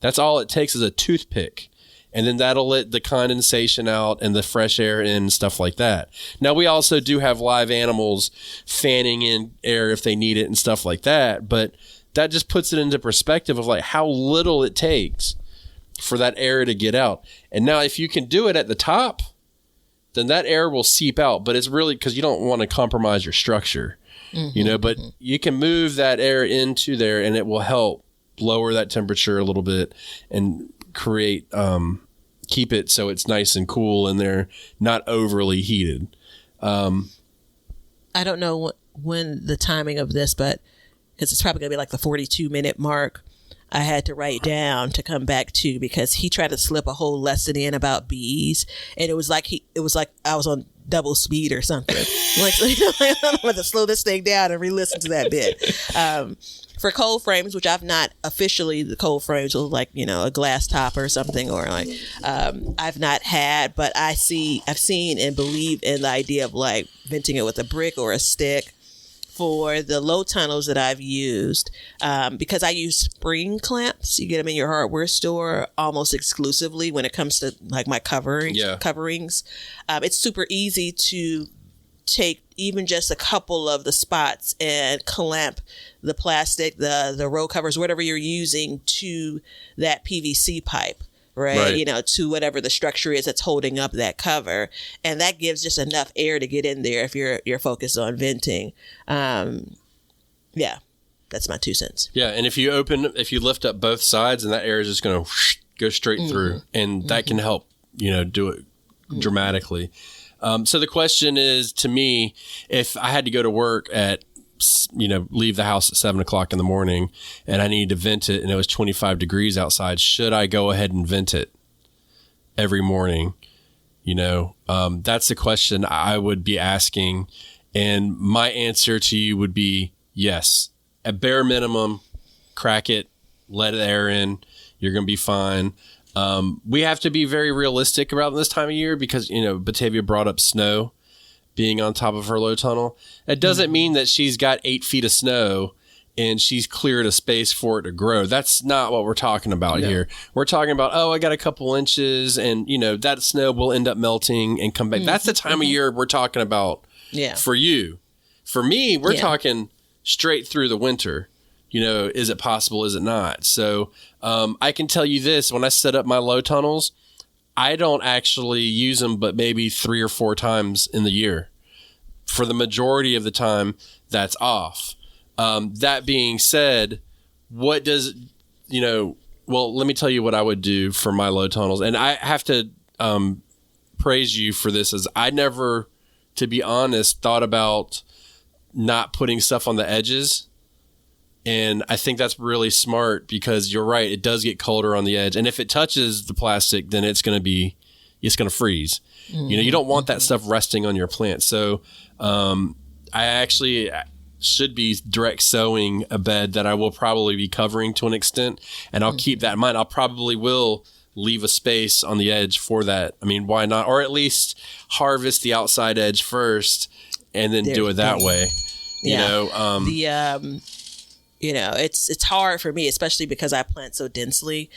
That's all it takes, is a toothpick. And then that'll let the condensation out and the fresh air in and stuff like that. Now, we also do have live animals fanning in air if they need it and stuff like that. But that just puts it into perspective of like how little it takes for that air to get out. And now if you can do it at the top, then that air will seep out. But it's really because you don't want to compromise your structure, you know, but you can move that air into there and it will help lower that temperature a little bit and create, keep it so it's nice and cool and they're not overly heated. I don't know when the timing of this, but because it's probably going to be like the 42-minute mark, I had to write down to come back to, because he tried to slip a whole lesson in about bees, and it was like I was on double speed or something. Like, I'm going to slow this thing down and re-listen to that bit. For cold frames, which I've not officially, the cold frames with like, you know, a glass top or something, or like, I've not had, but I've seen and believe in the idea of like venting it with a brick or a stick. For the low tunnels that I've used, because I use spring clamps, you get them in your hardware store almost exclusively when it comes to like my coverings. It's super easy to take even just a couple of the spots and clamp the plastic, the row covers, whatever you're using, to that PVC pipe. Right, you know, to whatever the structure is that's holding up that cover, and that gives just enough air to get in there if you're focused on venting. That's my 2 cents. Yeah, and if you lift up both sides, and that air is just going to go straight through, and that can help, you know, do it dramatically. So the question is, to me, if I had to go to work at, you know, leave the house at 7:00 in the morning and I needed to vent it and it was 25 degrees outside, should I go ahead and vent it every morning? You know, that's the question I would be asking. And my answer to you would be yes. At bare minimum, crack it, let the air in. You're going to be fine. We have to be very realistic about this time of year because, you know, Batavia brought up snow being on top of her low tunnel. It doesn't mean that she's got 8 feet of snow and she's cleared a space for it to grow. That's not what we're talking about here. We're talking about, I got a couple inches and, you know, that snow will end up melting and come back. That's the time of year we're talking about for you. For me, we're talking straight through the winter. You know, is it possible? Is it not? So I can tell you this, when I set up my low tunnels, I don't actually use them but maybe 3 or 4 times in the year. For the majority of the time, that's off. That being said, let me tell you what I would do for my low tunnels. And I have to praise you for this, as I never, to be honest, thought about not putting stuff on the edges. And I think that's really smart because you're right. It does get colder on the edge. And if it touches the plastic, then it's going to freeze. You know, you don't want that stuff resting on your plant. So I actually should be direct sowing a bed that I will probably be covering to an extent. And I'll keep that in mind. I'll probably will leave a space on the edge for that. I mean, why not? Or at least harvest the outside edge first and then do it that way. You know, You know, it's hard for me, especially because I plant so densely,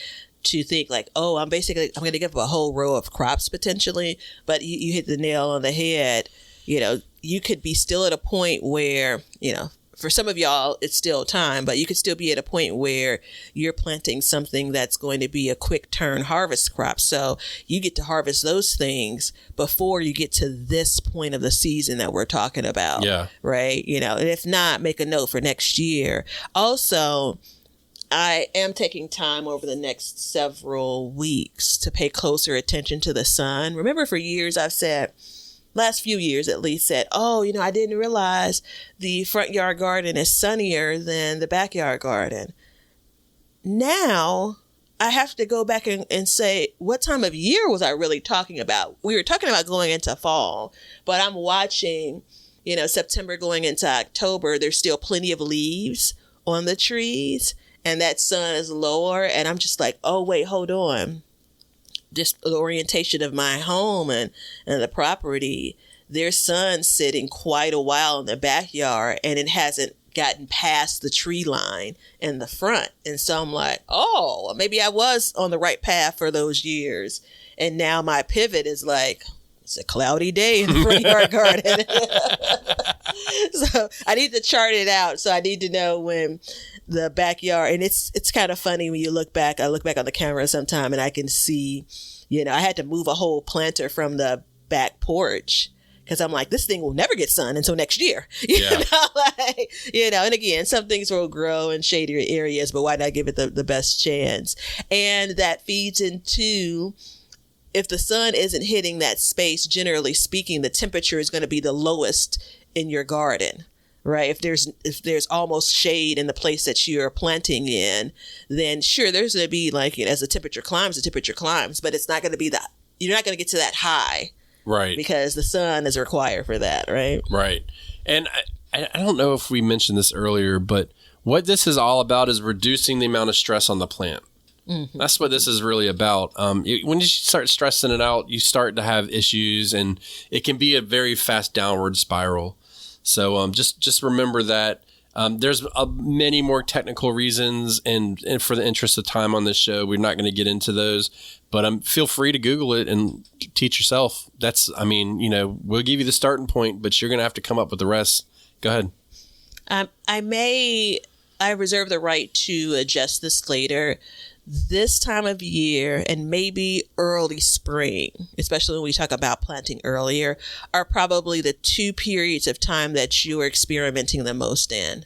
to think like, oh, I'm going to give up a whole row of crops potentially. But you hit the nail on the head. You know, you could be still at a point where, you know, for some of y'all, it's still time, but you could still be at a point where you're planting something that's going to be a quick turn harvest crop. So you get to harvest those things before you get to this point of the season that we're talking about. Yeah. Right. You know, and if not, make a note for next year. Also, I am taking time over the next several weeks to pay closer attention to the sun. Remember, for years I've said, last few years at least, said, oh, you know, I didn't realize the front yard garden is sunnier than the backyard garden. Now I have to go back and say, what time of year was I really talking about? We were talking about going into fall, but I'm watching, you know, September going into October, there's still plenty of leaves on the trees and that sun is lower. And I'm just like, oh, wait, hold on. Just the orientation of my home and the property, there's sun sitting quite a while in the backyard and it hasn't gotten past the tree line in the front. And so I'm like, oh, maybe I was on the right path for those years. And now my pivot is like, it's a cloudy day in the front yard garden. So I need to chart it out. So I need to know when the backyard, and it's kind of funny when you look back. I look back on the camera sometime and I can see, you know, I had to move a whole planter from the back porch because I'm like, this thing will never get sun until next year. You know, and again, some things will grow in shadier areas, but why not give it the best chance? And that feeds into, if the sun isn't hitting that space, generally speaking, the temperature is going to be the lowest in your garden. Right. If there's almost shade in the place that you're planting in, then sure, there's going to be like, you know, as the temperature climbs, but it's not going to be that, you're not going to get to that high. Right. Because the sun is required for that. Right. Right. And I don't know if we mentioned this earlier, but what this is all about is reducing the amount of stress on the plant. Mm-hmm. That's what this is really about. When you start stressing it out, you start to have issues and it can be a very fast downward spiral. So just remember that there's many more technical reasons, and for the interest of time on this show, we're not going to get into those. But feel free to Google it and teach yourself. We'll give you the starting point, but you're going to have to come up with the rest. Go ahead. I reserve the right to adjust this later. This time of year and maybe early spring, especially when we talk about planting earlier, are probably the two periods of time that you are experimenting the most in.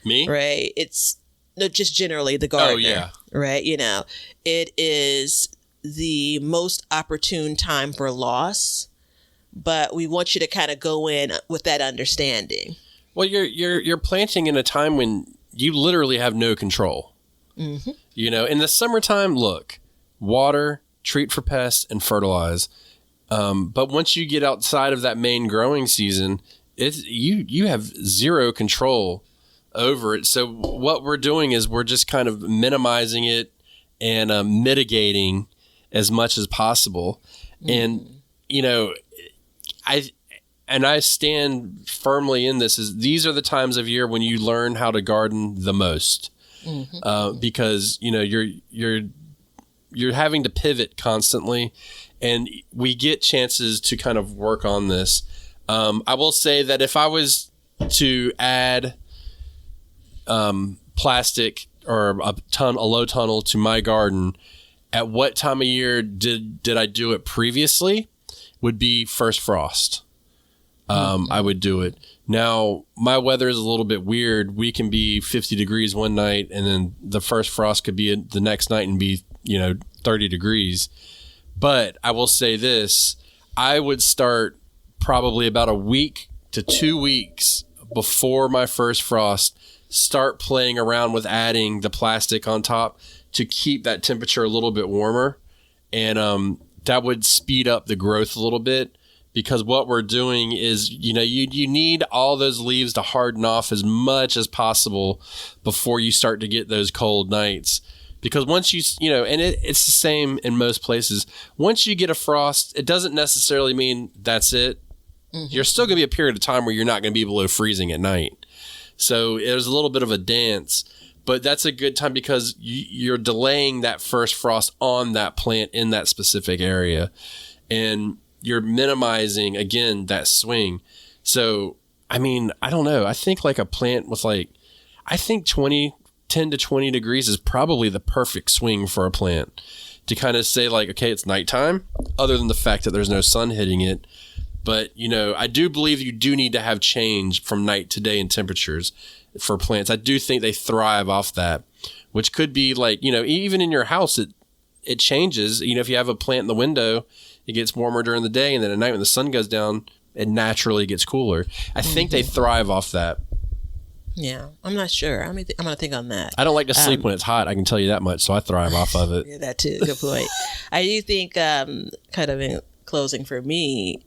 Me? Right? It's just generally the gardener. Oh, yeah. Right? You know, it is the most opportune time for loss, but we want you to kind of go in with that understanding. Well, you're planting in a time when you literally have no control. Mm-hmm. You know, in the summertime, look, water, treat for pests, and fertilize. But once you get outside of that main growing season, you have zero control over it. So what we're doing is we're just kind of minimizing it and mitigating as much as possible. Mm-hmm. And, you know, I stand firmly in this. These are the times of year when you learn how to garden the most. Mm-hmm. Because, you know, you're having to pivot constantly, and we get chances to kind of work on this. I will say that if I was to add plastic or a low tunnel to my garden, at what time of year did I do it previously? Would be first frost. I would do it. Now, my weather is a little bit weird. We can be 50 degrees one night, and then the first frost could be the next night and be, 30 degrees. But I will say this, I would start probably about a week to 2 weeks before my first frost, start playing around with adding the plastic on top to keep that temperature a little bit warmer. And that would speed up the growth a little bit. Because what we're doing is, you need all those leaves to harden off as much as possible before you start to get those cold nights. Because once and it's the same in most places. Once you get a frost, it doesn't necessarily mean that's it. Mm-hmm. You're still going to be a period of time where you're not going to be below freezing at night. So it was a little bit of a dance, but that's a good time because you're delaying that first frost on that plant in that specific area. And you're minimizing, again, that swing. So, I mean, I don't know. I think like a plant with I think 10 to 20 degrees is probably the perfect swing for a plant to kind of say like, okay, it's nighttime, other than the fact that there's no sun hitting it. But, I do believe you do need to have change from night to day in temperatures for plants. I do think they thrive off that, which could be like, even in your house, it changes. If you have a plant in the window, it gets warmer during the day, and then at night when the sun goes down, it naturally gets cooler. I think they thrive off that. Yeah, I'm not sure. I'm going to think on that. I don't like to sleep when it's hot. I can tell you that much. So I thrive off of it. Yeah, that too. Good point. I do think, kind of in closing for me,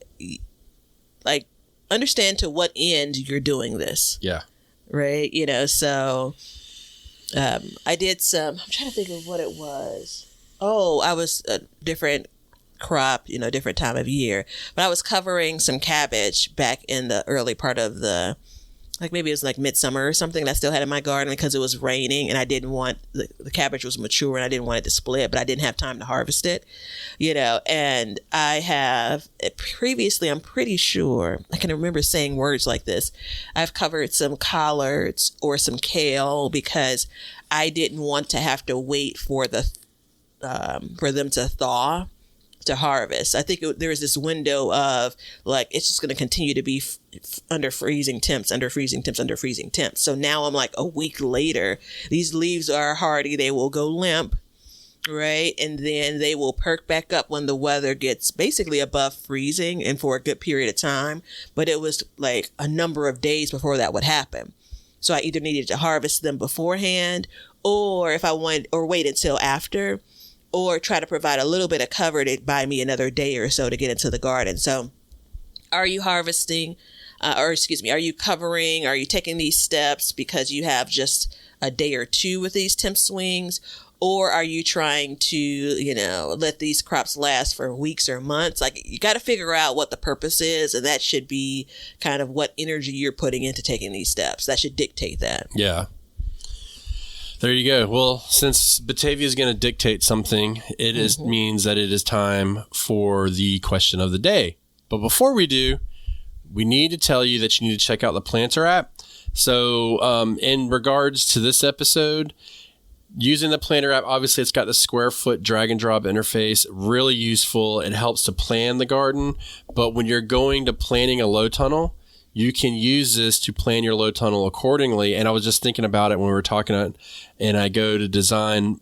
like understand to what end you're doing this. Yeah. Right. So I did I'm trying to think of what it was. Oh, I was a different crop, different time of year, but I was covering some cabbage back in the early part of maybe it was like midsummer or something that I still had in my garden because it was raining and I didn't want the cabbage was mature and I didn't want it to split, but I didn't have time to harvest it, and I have previously, I'm pretty sure I can remember saying words like this. I've covered some collards or some kale because I didn't want to have to wait for them to thaw to harvest. I think there was this window of like, it's just going to continue to be under freezing temps. So now I'm like a week later, these leaves are hardy. They will go limp, right? And then they will perk back up when the weather gets basically above freezing and for a good period of time. But it was like a number of days before that would happen. So I either needed to harvest them beforehand or wait until after, or try to provide a little bit of cover to buy me another day or so to get into the garden. So are you harvesting, are you covering, are you taking these steps because you have just a day or two with these temp swings? Or are you trying to, let these crops last for weeks or months? Like, you got to figure out what the purpose is, and that should be kind of what energy you're putting into taking these steps. That should dictate that. Yeah. There you go. Well, since Batavia is going to dictate something, it means that it is time for the question of the day. But before we do, we need to tell you that you need to check out the Planter app. So in regards to this episode, using the Planter app, obviously it's got the square foot drag and drop interface, really useful. It helps to plan the garden. But when you're going to planting a low tunnel, you can use this to plan your low tunnel accordingly. And I was just thinking about it when we were talking, and I go to design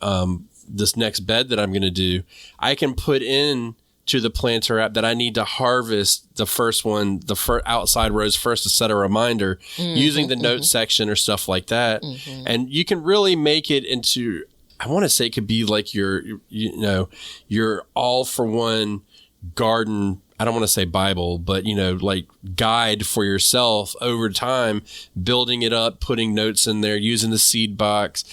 this next bed that I'm going to do. I can put in to the Planter app that I need to harvest the first one, the outside rows first, to set a reminder using the notes section or stuff like that. And you can really make it into, I want to say it could be like your all for one garden, I don't want to say Bible, but, like guide for yourself over time, building it up, putting notes in there, using the seed box,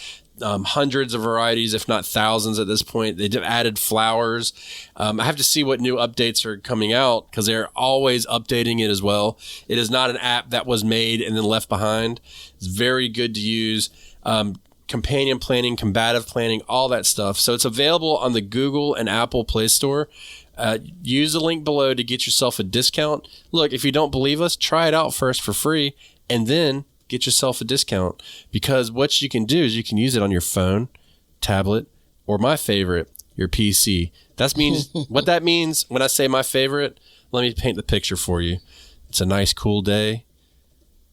hundreds of varieties, if not thousands at this point. They've added flowers. I have to see what new updates are coming out because they're always updating it as well. It is not an app that was made and then left behind. It's very good to use. Companion planning, combative planning, all that stuff. So it's available on the Google and Apple Play Store. Use the link below to get yourself a discount. Look, if you don't believe us, try it out first for free and then get yourself a discount, because what you can do is you can use it on your phone, tablet, or my favorite, your PC. That means what that means when I say my favorite, let me paint the picture for you. It's a nice cool day.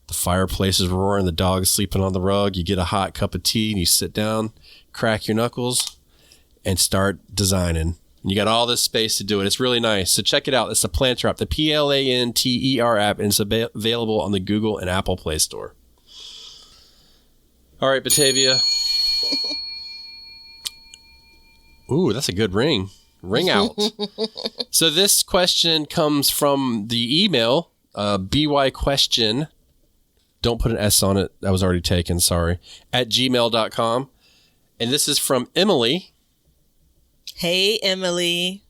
The fireplace is roaring, the dog is sleeping on the rug. You get a hot cup of tea and you sit down, crack your knuckles, and start designing. You got all this space to do it. It's really nice. So check it out. It's the Planter app, the Planter app, and it's available on the Google and Apple Play Store. All right, Batavia. Ooh, that's a good ring. Ring out. So this question comes from the email, bygquestion. Don't put an S on it. That was already taken. Sorry. @gmail.com. And this is from Emily. Hey, Emily.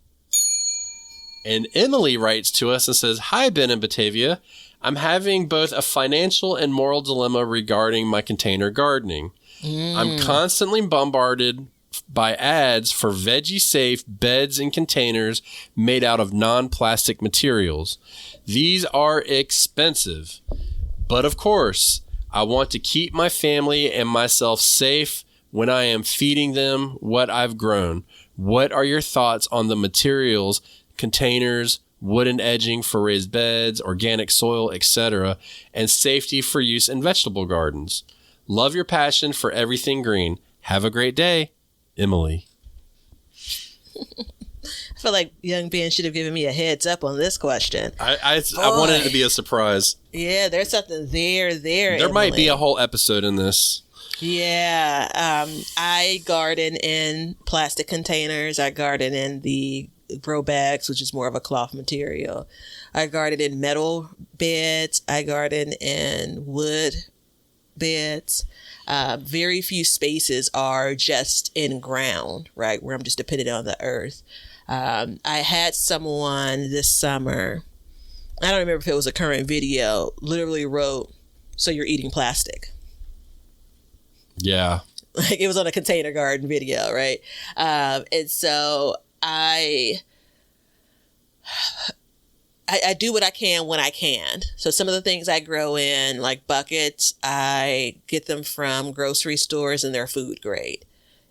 And Emily writes to us and says, "Hi, Ben and Batavia. I'm having both a financial and moral dilemma regarding my container gardening. I'm constantly bombarded by ads for veggie-safe beds and containers made out of non-plastic materials. These are expensive. But of course, I want to keep my family and myself safe when I am feeding them what I've grown. What are your thoughts on the materials, containers, wooden edging for raised beds, organic soil, etc., and safety for use in vegetable gardens? Love your passion for everything green. Have a great day, Emily. I feel like young Ben should have given me a heads up on this question. I wanted it to be a surprise. Yeah, there's something there. There might be a whole episode in this. Yeah, I garden in plastic containers. I garden in the grow bags, which is more of a cloth material. I garden in metal beds. I garden in wood beds. Very few spaces are just in ground, right, where I'm just dependent on the earth. I had someone this summer, I don't remember if it was a current video, literally wrote, "So you're eating plastic." Yeah. Like it was on a container garden video, right? And so I do what I can when I can. So some of the things I grow in, like buckets, I get them from grocery stores and they're food grade.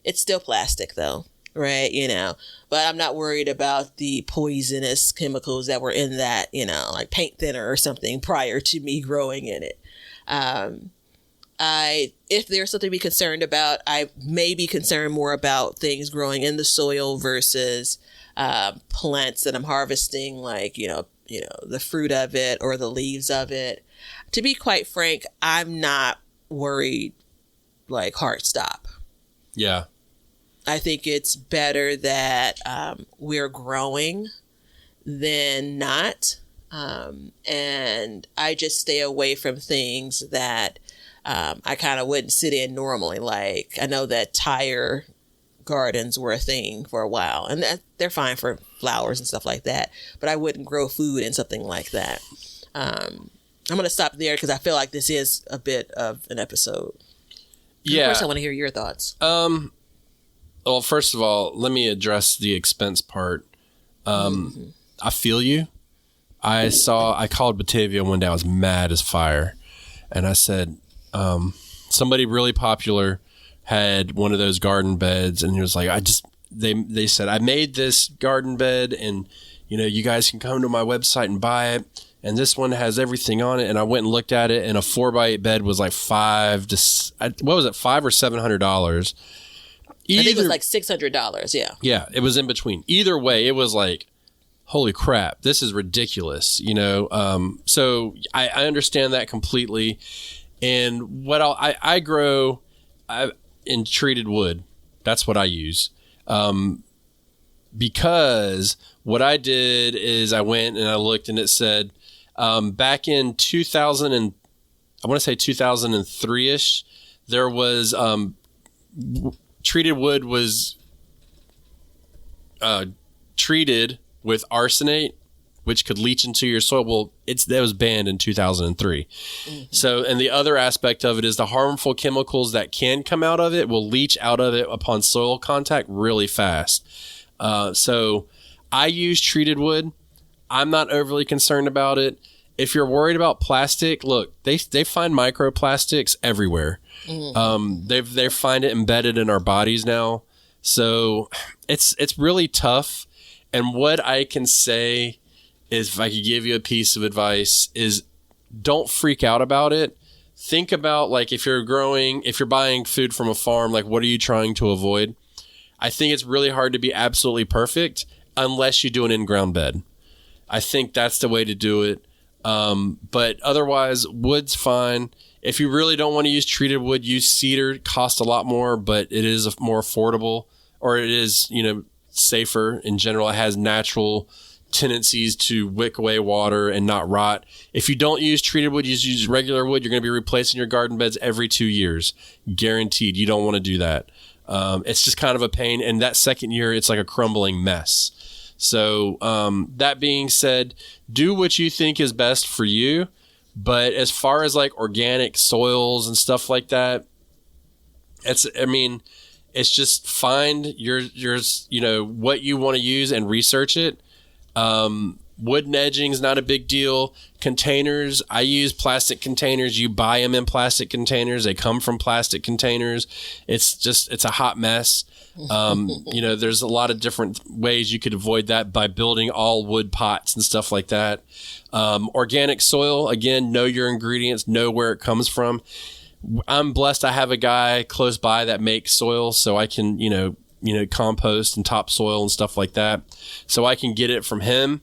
It's still plastic though, right? You know, but I'm not worried about the poisonous chemicals that were in that, you know, like paint thinner or something prior to me growing in it. If there's something to be concerned about, I may be concerned more about things growing in the soil versus plants that I'm harvesting, like, you know, the fruit of it or the leaves of it. To be quite frank, I'm not worried, like heart stop. Yeah. I think it's better that we're growing than not. And I just stay away from things that I kind of wouldn't sit in normally. Like, I know that tire gardens were a thing for a while, and they're fine for flowers and stuff like that, but I wouldn't grow food in something like that. I'm going to stop there because I feel like this is a bit of an episode. Yeah. Of course, I want to hear your thoughts. Well, first of all, let me address the expense part. I feel you. I called Batavia one day. I was mad as fire. And I said, somebody really popular had one of those garden beds, and he was like, they said, I made this garden bed, and you guys can come to my website and buy it. And this one has everything on it. And I went and looked at it, and a 4x8 bed was like $500 or $700. I think it was like $600. Yeah. Yeah. It was in between. Either way, it was like, holy crap, this is ridiculous. So I understand that completely. And what I grow in treated wood. That's what I use. Because what I did is I went and I looked, and it said back in 2000 and I want to say 2003-ish, there was treated wood was treated with arsenate, which could leach into your soil. Well, that was banned in 2003. Mm-hmm. So, and the other aspect of it is the harmful chemicals that can come out of it will leach out of it upon soil contact really fast. So I use treated wood. I'm not overly concerned about it. If you're worried about plastic, look, they find microplastics everywhere. Mm-hmm. They find it embedded in our bodies now. So it's really tough. And what I can say is, if I could give you a piece of advice, is don't freak out about it. Think about, like, if you're buying food from a farm, like, what are you trying to avoid? I think it's really hard to be absolutely perfect unless you do an in-ground bed. I think that's the way to do it. But otherwise, wood's fine. If you really don't want to use treated wood, use cedar. It costs a lot more, but it is more affordable, or it is, safer in general. It has natural tendencies to wick away water and not rot. If you don't use treated wood, you just use regular wood, you're going to be replacing your garden beds every 2 years. Guaranteed. You don't want to do that. It's just kind of a pain. And that second year, it's like a crumbling mess. So that being said, do what you think is best for you. But as far as like organic soils and stuff like that, it's just find your what you want to use and research it. Wooden edging is not a big deal. Containers, I use plastic containers. You buy them in plastic containers. They come from plastic containers. It's a hot mess. There's a lot of different ways you could avoid that by building all wood pots and stuff like that. Organic soil, again, know your ingredients, know where it comes from. I'm blessed. I have a guy close by that makes soil, so I can, compost and topsoil and stuff like that. So I can get it from him.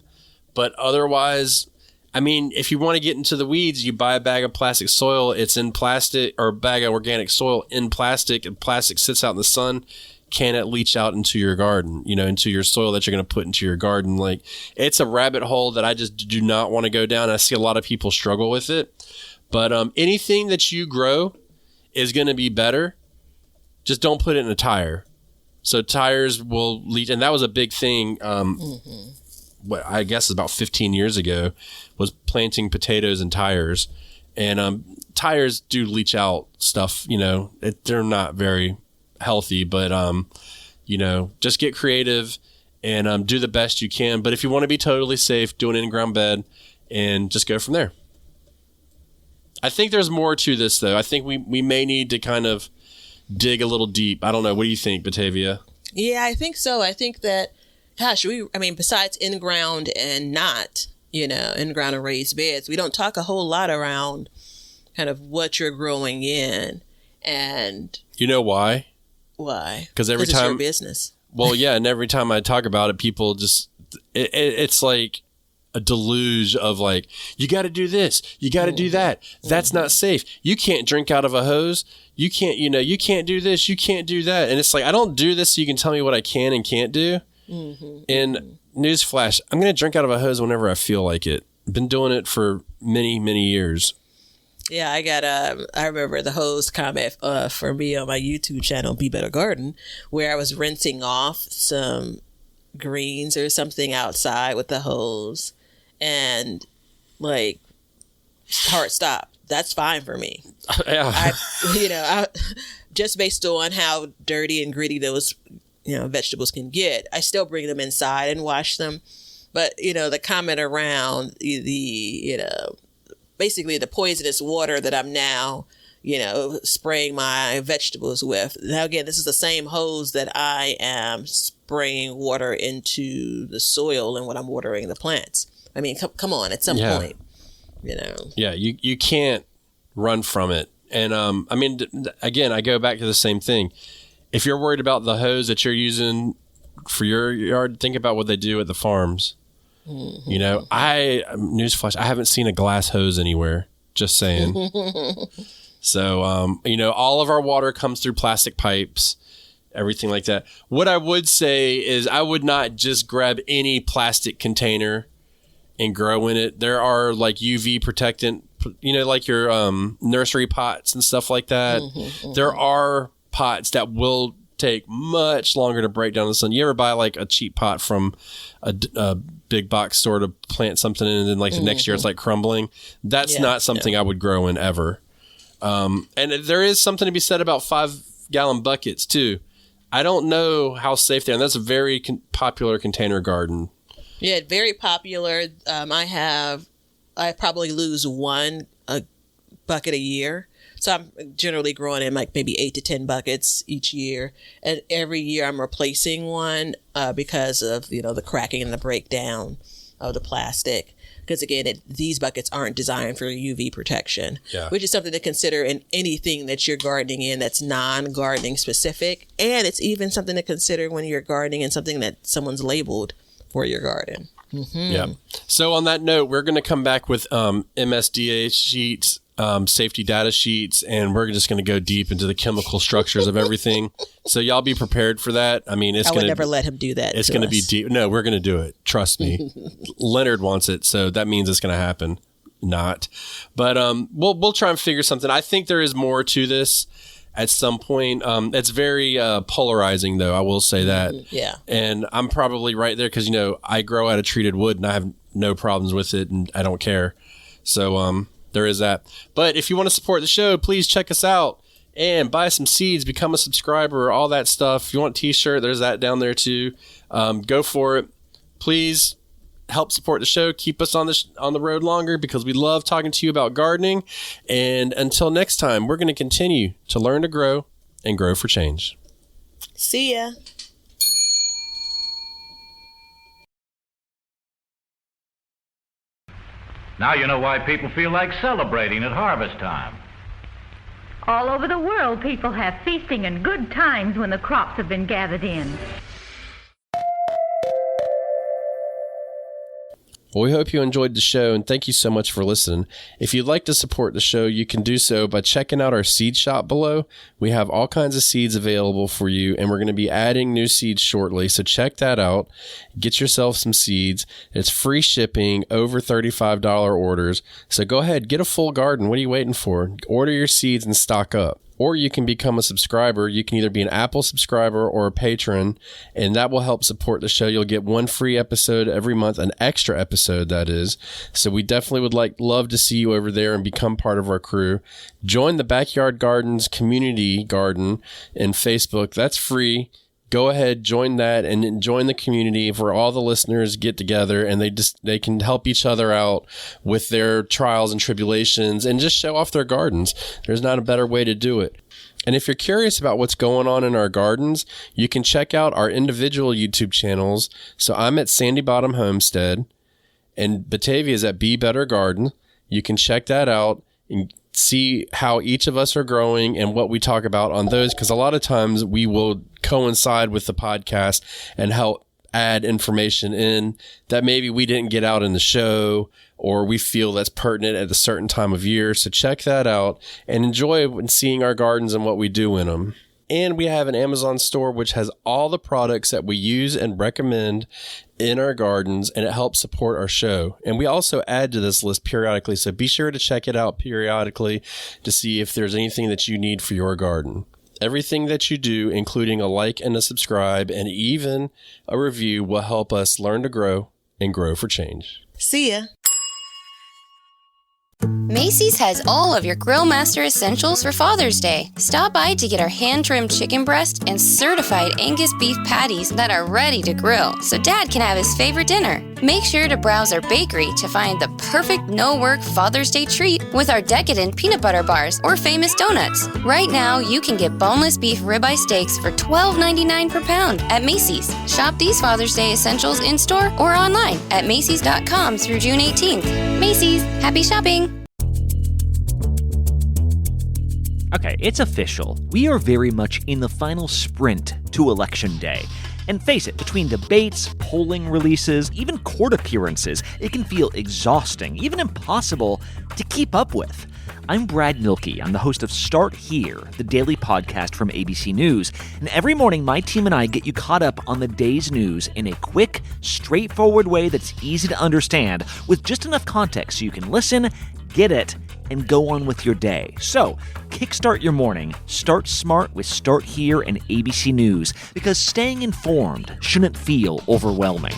But otherwise, if you want to get into the weeds, you buy a bag of plastic soil. It's in plastic, or a bag of organic soil in plastic, and plastic sits out in the sun. Can it leach out into your garden, into your soil that you're going to put into your garden? Like, it's a rabbit hole that I just do not want to go down. I see a lot of people struggle with it. But anything that you grow is going to be better. Just don't put it in a tire. So tires will leach. And that was a big thing. What I guess about 15 years ago, was planting potatoes in tires. And tires do leach out stuff, they're not very healthy, but just get creative and do the best you can. But if you want to be totally safe, do an in-ground bed and just go from there. I think there's more to this, though. I think we may need to kind of dig a little deep. I don't know. What do you think, Batavia? Yeah, I think so. I think that, besides in-ground and not, in-ground and raised beds, we don't talk a whole lot around kind of what you're growing in. And you know why? Why? Because it's your business. Well, yeah, and every time I talk about it, people just, it's like a deluge of like, you got to do this, you got to do that. That's not safe. You can't drink out of a hose. You can't, you can't do this, you can't do that. And it's like, I don't do this so you can tell me what I can and can't do. And newsflash, I'm going to drink out of a hose whenever I feel like it. I've been doing it for many, many years. Yeah, I remember the hose comment for me on my YouTube channel, Be Better Garden, where I was rinsing off some greens or something outside with the hose, and like, hard stop. That's fine for me. Yeah. I just based on how dirty and gritty those vegetables can get, I still bring them inside and wash them. But the comment around basically the poisonous water that I'm now, spraying my vegetables with. Now, again, this is the same hose that I am spraying water into the soil and when I'm watering the plants. Come on, at some point, Yeah, you can't run from it. And, again, I go back to the same thing. If you're worried about the hose that you're using for your yard, think about what they do at the farms. Newsflash, I haven't seen a glass hose anywhere. Just saying. So, all of our water comes through plastic pipes, everything like that. What I would say is I would not just grab any plastic container and grow in it. There are like UV protectant, like your nursery pots and stuff like that. There are pots that will take much longer to break down in the sun. You ever buy like a cheap pot from a big box store to plant something in, and then like the next year it's like crumbling? That's not something I would grow in ever. And there is something to be said about 5-gallon buckets too. I don't know how safe they are. And that's a very popular container garden. Yeah, very popular. I probably lose one bucket a year. So I'm generally growing in like maybe 8 to 10 buckets each year. And every year I'm replacing one because of, the cracking and the breakdown of the plastic. Because again, these buckets aren't designed for UV protection, which is something to consider in anything that you're gardening in that's non-gardening specific. And it's even something to consider when you're gardening in something that someone's labeled for your garden. Yeah. So on that note, we're going to come back with MSDA sheets, safety data sheets, and we're just going to go deep into the chemical structures of everything. So y'all be prepared for that. I would never let him do that. It's going to be deep. No, we're going to do it. Trust me. Leonard wants it, so that means it's going to happen. Not, but we'll try and figure something. I think there is more to this at some point. It's very polarizing, though. I will say that. Yeah. And I'm probably right there because I grow out of treated wood and I have no problems with it, and I don't care. So there is that. But if you want to support the show, please check us out and buy some seeds, become a subscriber, all that stuff. If you want a t-shirt, there's that down there too. Go for it. Please help support the show. Keep us on the road longer, because we love talking to you about gardening. And until next time, we're going to continue to learn to grow and grow for change. See ya. Now you know why people feel like celebrating at harvest time. All over the world, people have feasting and good times when the crops have been gathered in. Well, we hope you enjoyed the show, and thank you so much for listening. If you'd like to support the show, you can do so by checking out our seed shop below. We have all kinds of seeds available for you, and we're going to be adding new seeds shortly, so check that out. Get yourself some seeds. It's free shipping, over $35 orders. So go ahead, get a full garden. What are you waiting for? Order your seeds and stock up. Or you can become a subscriber. You can either be an Apple subscriber or a patron, and that will help support the show. You'll get one free episode every month, an extra episode, that is. So we definitely would love to see you over there and become part of our crew. Join the Backyard Gardens community garden in Facebook. That's free. Go ahead, join that, and join the community where all the listeners get together and they can help each other out with their trials and tribulations and just show off their gardens. There's not a better way to do it. And if you're curious about what's going on in our gardens, you can check out our individual YouTube channels. So I'm at Sandy Bottom Homestead, and Batavia is at Be Better Garden. You can check that out and see how each of us are growing and what we talk about on those, because a lot of times we will coincide with the podcast and help add information in that maybe we didn't get out in the show, or we feel that's pertinent at a certain time of year. So check that out and enjoy seeing our gardens and what we do in them. And we have an Amazon store which has all the products that we use and recommend in our gardens, and it helps support our show. And we also add to this list periodically, so be sure to check it out periodically to see if there's anything that you need for your garden. Everything that you do, including a like and a subscribe and even a review, will help us learn to grow and grow for change. See ya. Macy's has all of your Grill Master essentials for Father's Day. Stop by to get our hand-trimmed chicken breast and certified Angus beef patties that are ready to grill, so Dad can have his favorite dinner. Make sure to browse our bakery to find the perfect no-work Father's Day treat with our decadent peanut butter bars or famous donuts. Right now, you can get boneless beef ribeye steaks for $12.99 per pound at Macy's. Shop these Father's Day essentials in-store or online at Macy's.com through June 18th. Macy's, happy shopping! Okay, it's official. We are very much in the final sprint to Election Day. And face it, between debates, polling releases, even court appearances, it can feel exhausting, even impossible to keep up with. I'm Brad Mielke. I'm the host of Start Here, the daily podcast from ABC News. And every morning, my team and I get you caught up on the day's news in a quick, straightforward way that's easy to understand, with just enough context so you can listen, get it, and go on with your day. So, kickstart your morning. Start smart with Start Here and ABC News, because staying informed shouldn't feel overwhelming.